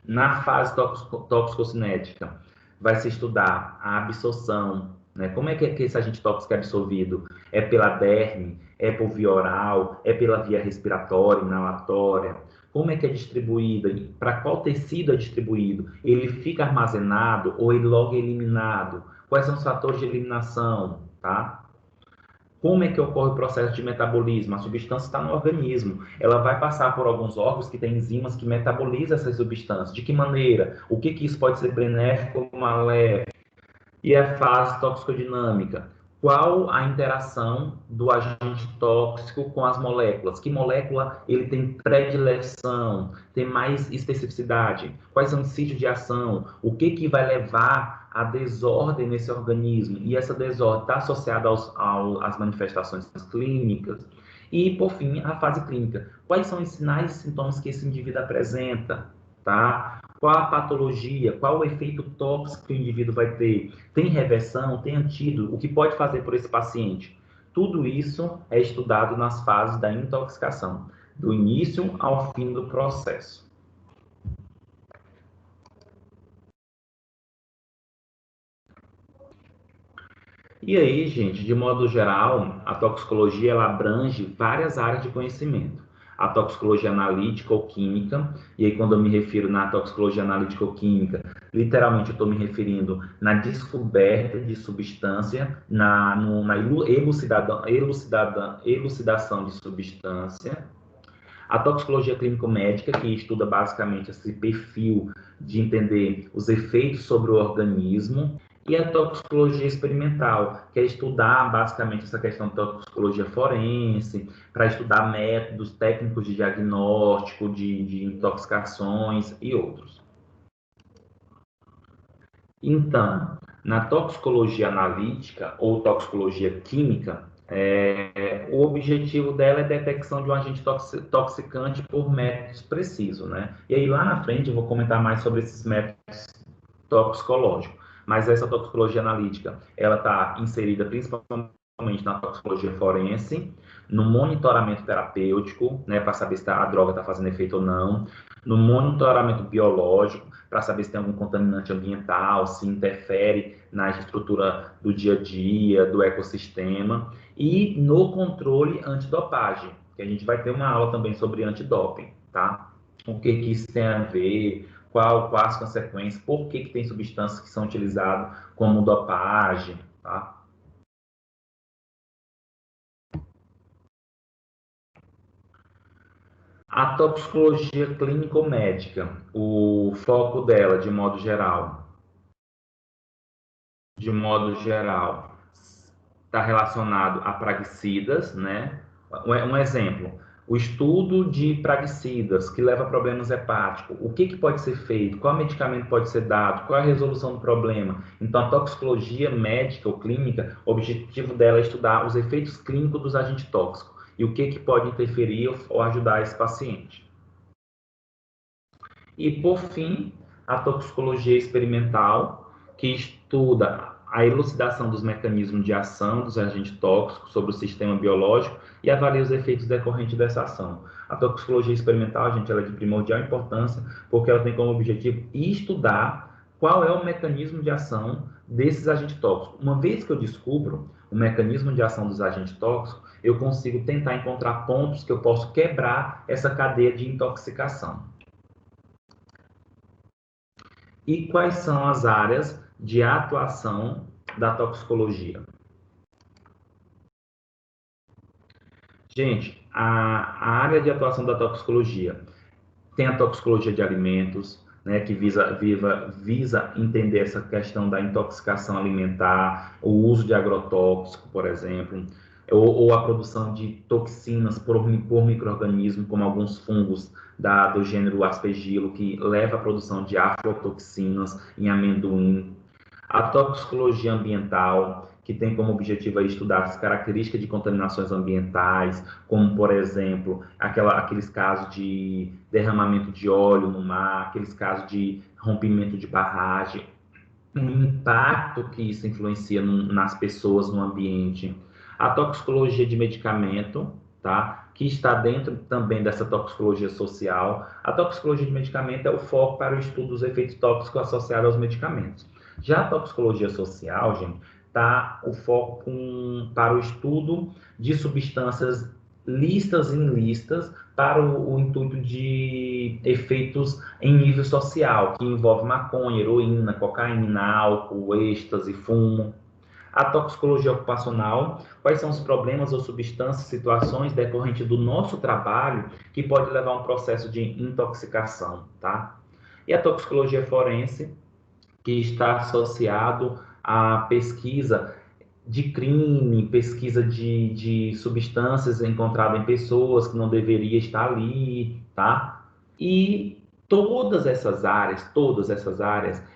Na fase toxicocinética, vai se estudar a absorção, né? Como é que esse agente tóxico é absorvido? É pela derme? É por via oral? É pela via respiratória, inalatória? Como é que é distribuído? Para qual tecido é distribuído? Ele fica armazenado ou ele logo é eliminado? Quais são os fatores de eliminação? Tá? Como é que ocorre o processo de metabolismo? A substância está no organismo. Ela vai passar por alguns órgãos que têm enzimas que metabolizam essas substâncias. De que maneira? O que isso pode ser benéfico ou maléfico? E a fase toxicodinâmica. qual a interação do agente tóxico com as moléculas, que molécula ele tem predileção, tem mais especificidade, quais são os sítios de ação, o que vai levar à desordem nesse organismo, e essa desordem está associada às manifestações clínicas, e, por fim, a fase clínica. Quais são os sinais e sintomas que esse indivíduo apresenta, tá? Qual a patologia, qual o efeito tóxico que o indivíduo vai ter? Tem reversão, tem antídoto? O que pode fazer por esse paciente? Tudo isso é estudado nas fases da intoxicação, do início ao fim do processo. E aí, gente, de modo geral, a toxicologia ela abrange várias áreas de conhecimento. A toxicologia analítica ou química, e aí quando eu me refiro na toxicologia analítica ou química, literalmente eu estou me referindo na descoberta de substância, na elucidação de substância. A toxicologia clínico-médica, que estuda basicamente esse perfil de entender os efeitos sobre o organismo, e a toxicologia experimental, que é estudar basicamente essa questão da toxicologia forense, para estudar métodos técnicos de diagnóstico, de intoxicações e outros. Então, na toxicologia analítica ou toxicologia química, o objetivo dela é a detecção de um agente toxicante por métodos precisos, né? E aí lá na frente eu vou comentar mais sobre esses métodos toxicológicos. Mas essa toxicologia analítica, ela está inserida principalmente na toxicologia forense, no monitoramento terapêutico, né, para saber se a droga está fazendo efeito ou não, no monitoramento biológico, para saber se tem algum contaminante ambiental, se interfere na estrutura do dia a dia, do ecossistema, e no controle antidopagem, que a gente vai ter uma aula também sobre antidoping, tá? O que isso tem a ver, quais as consequências, por que tem substâncias que são utilizadas como dopagem, tá? A toxicologia clínico-médica, o foco dela, de modo geral, está relacionado a praguicidas, né? Um exemplo, o estudo de praguicidas que leva a problemas hepáticos, o que pode ser feito, qual medicamento pode ser dado, qual é a resolução do problema. Então, a toxicologia médica ou clínica, o objetivo dela é estudar os efeitos clínicos dos agentes tóxicos e o que pode interferir ou ajudar esse paciente. E, por fim, a toxicologia experimental, que estuda a elucidação dos mecanismos de ação dos agentes tóxicos sobre o sistema biológico e avalia os efeitos decorrentes dessa ação. A toxicologia experimental, gente, ela é de primordial importância, porque ela tem como objetivo estudar qual é o mecanismo de ação desses agentes tóxicos. Uma vez que eu descubro o mecanismo de ação dos agentes tóxicos, eu consigo tentar encontrar pontos que eu posso quebrar essa cadeia de intoxicação. E quais são as áreas de atuação da toxicologia? Gente, a área de atuação da toxicologia tem a toxicologia de alimentos, né, que visa entender essa questão da intoxicação alimentar, o uso de agrotóxico, por exemplo, ou a produção de toxinas por micro-organismos, como alguns fungos do gênero aspergilo, que leva à produção de aflatoxinas em amendoim. A toxicologia ambiental, que tem como objetivo estudar as características de contaminações ambientais, como, por exemplo, aqueles casos de derramamento de óleo no mar, aqueles casos de rompimento de barragem, o impacto que isso influencia nas pessoas, no ambiente. A toxicologia de medicamento, tá? Que está dentro também dessa toxicologia social. A toxicologia de medicamento é o foco para o estudo dos efeitos tóxicos associados aos medicamentos. Já a toxicologia social, gente, tá o foco para o estudo de substâncias listas e ilícitas para o intuito de efeitos em nível social, que envolve maconha, heroína, cocaína, álcool, êxtase, fumo. A toxicologia ocupacional, quais são os problemas ou substâncias, situações decorrentes do nosso trabalho que pode levar a um processo de intoxicação, tá? E a toxicologia forense, que está associado à pesquisa de crime, pesquisa de substâncias encontradas em pessoas que não deveria estar ali, tá? E todas essas áreas,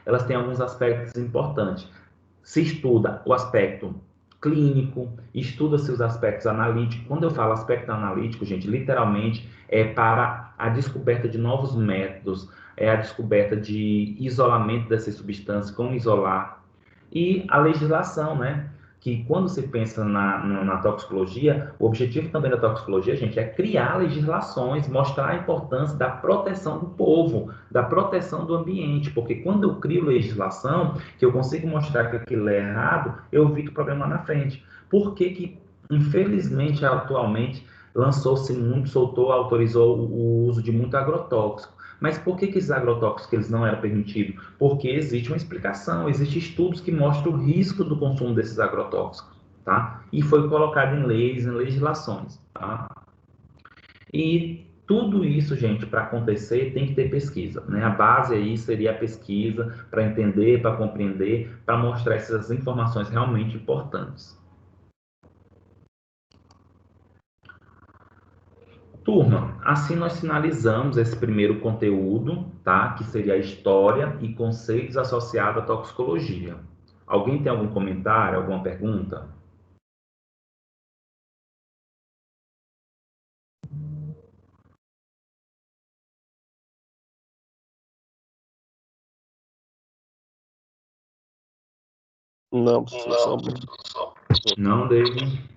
elas têm alguns aspectos importantes. Se estuda o aspecto clínico, estuda-se os aspectos analíticos. Quando eu falo aspecto analítico, gente, literalmente é para a descoberta de novos métodos, é a descoberta de isolamento dessas substâncias, como isolar, e a legislação, né? Que quando se pensa na toxicologia, o objetivo também da toxicologia, gente, é criar legislações, mostrar a importância da proteção do povo, da proteção do ambiente, porque quando eu crio legislação, que eu consigo mostrar que aquilo é errado, eu evito o problema lá na frente. Por que que, infelizmente, atualmente, lançou-se muito, autorizou o uso de muito agrotóxico? Mas por que esses agrotóxicos eles não eram permitidos? Porque existe uma explicação, existem estudos que mostram o risco do consumo desses agrotóxicos, tá? E foi colocado em leis, em legislações, tá? E tudo isso, gente, para acontecer, tem que ter pesquisa, né? A base aí seria a pesquisa para entender, para compreender, para mostrar essas informações realmente importantes. Turma, assim nós finalizamos esse primeiro conteúdo, tá? Que seria a história e conceitos associados à toxicologia. Alguém tem algum comentário, alguma pergunta? Não, professor, Não, David?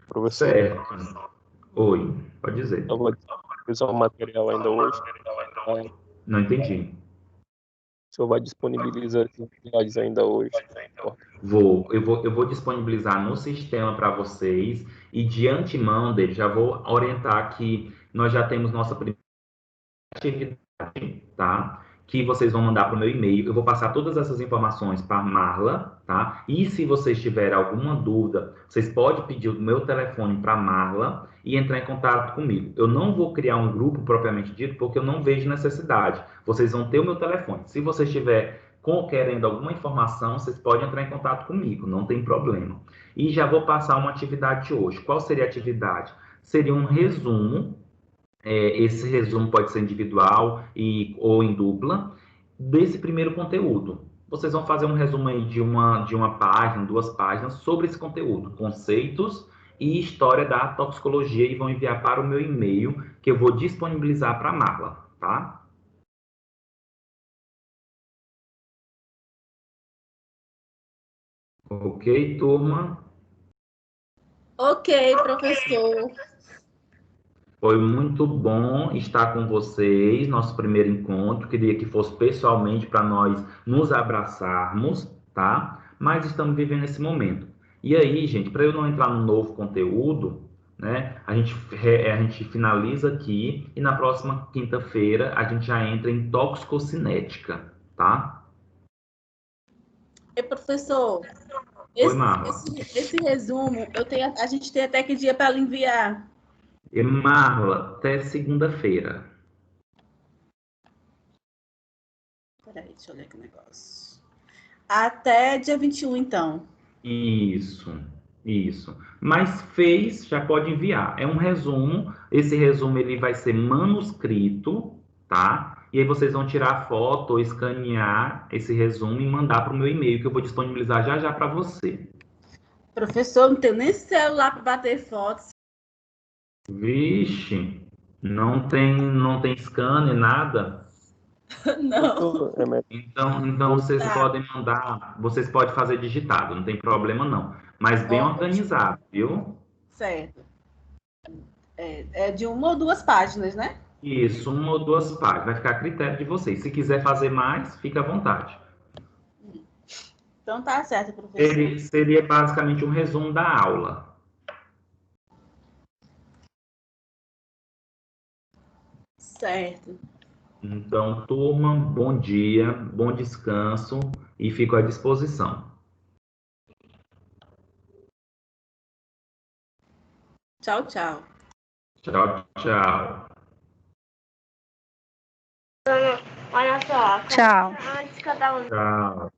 professor, Certo. Oi, pode dizer. eu vou disponibilizar o material ainda hoje. O Não entendi. senhor vai disponibilizar as atividades ainda hoje. Eu vou disponibilizar no sistema para vocês e de antemão, David, já vou orientar que nós já temos nossa primeira atividade, tá? Que vocês vão mandar para o meu e-mail. Eu vou passar todas essas informações para a Marla, tá? E se vocês tiverem alguma dúvida, vocês podem pedir o meu telefone para a Marla e entrar em contato comigo. Eu não vou criar um grupo propriamente dito, porque eu não vejo necessidade. Vocês vão ter o meu telefone. Se vocês tiverem querendo alguma informação, vocês podem entrar em contato comigo, não tem problema. E já vou passar uma atividade hoje. Qual seria a atividade? Seria um resumo, esse resumo pode ser individual ou em dupla, desse primeiro conteúdo. Vocês vão fazer um resumo aí de uma página, 2 páginas, sobre esse conteúdo, conceitos e história da toxicologia, e vão enviar para o meu e-mail, que eu vou disponibilizar para a Marla, tá? Ok, turma? Ok, professor. Foi muito bom estar com vocês, nosso primeiro encontro. Queria que fosse pessoalmente para nós nos abraçarmos, tá? Mas estamos vivendo esse momento. E aí, gente, para eu não entrar no novo conteúdo, né? A gente finaliza aqui e na próxima quinta-feira a gente já entra em toxicocinética, tá? E professor, Oi, esse, Marla. esse resumo, a gente tem até que dia para enviar? E Marla, até segunda-feira. Peraí, deixa eu olhar aqui o negócio. Até dia 21, então. Isso. Mas fez, já pode enviar. É um resumo. Esse resumo ele vai ser manuscrito, tá? E aí vocês vão tirar a foto ou escanear esse resumo e mandar para o meu e-mail, que eu vou disponibilizar já já para você. Professor, não tenho nem celular para bater fotos. Vixe, não tem scanner, nada. Não. Então vocês Tá, podem mandar, vocês podem fazer digitado, não tem problema não. Mas bem organizado, viu? certo. É de 1 ou 2 páginas, né? Isso, 1 ou 2 páginas. Vai ficar a critério de vocês. Se quiser fazer mais, fica à vontade. Então tá certo, professor. Seria basicamente um resumo da aula. Certo. Então, turma, bom dia, bom descanso e fico à disposição. Tchau, tchau. Tchau, tchau. Olha só. Tchau. Antes que eu tava Tchau.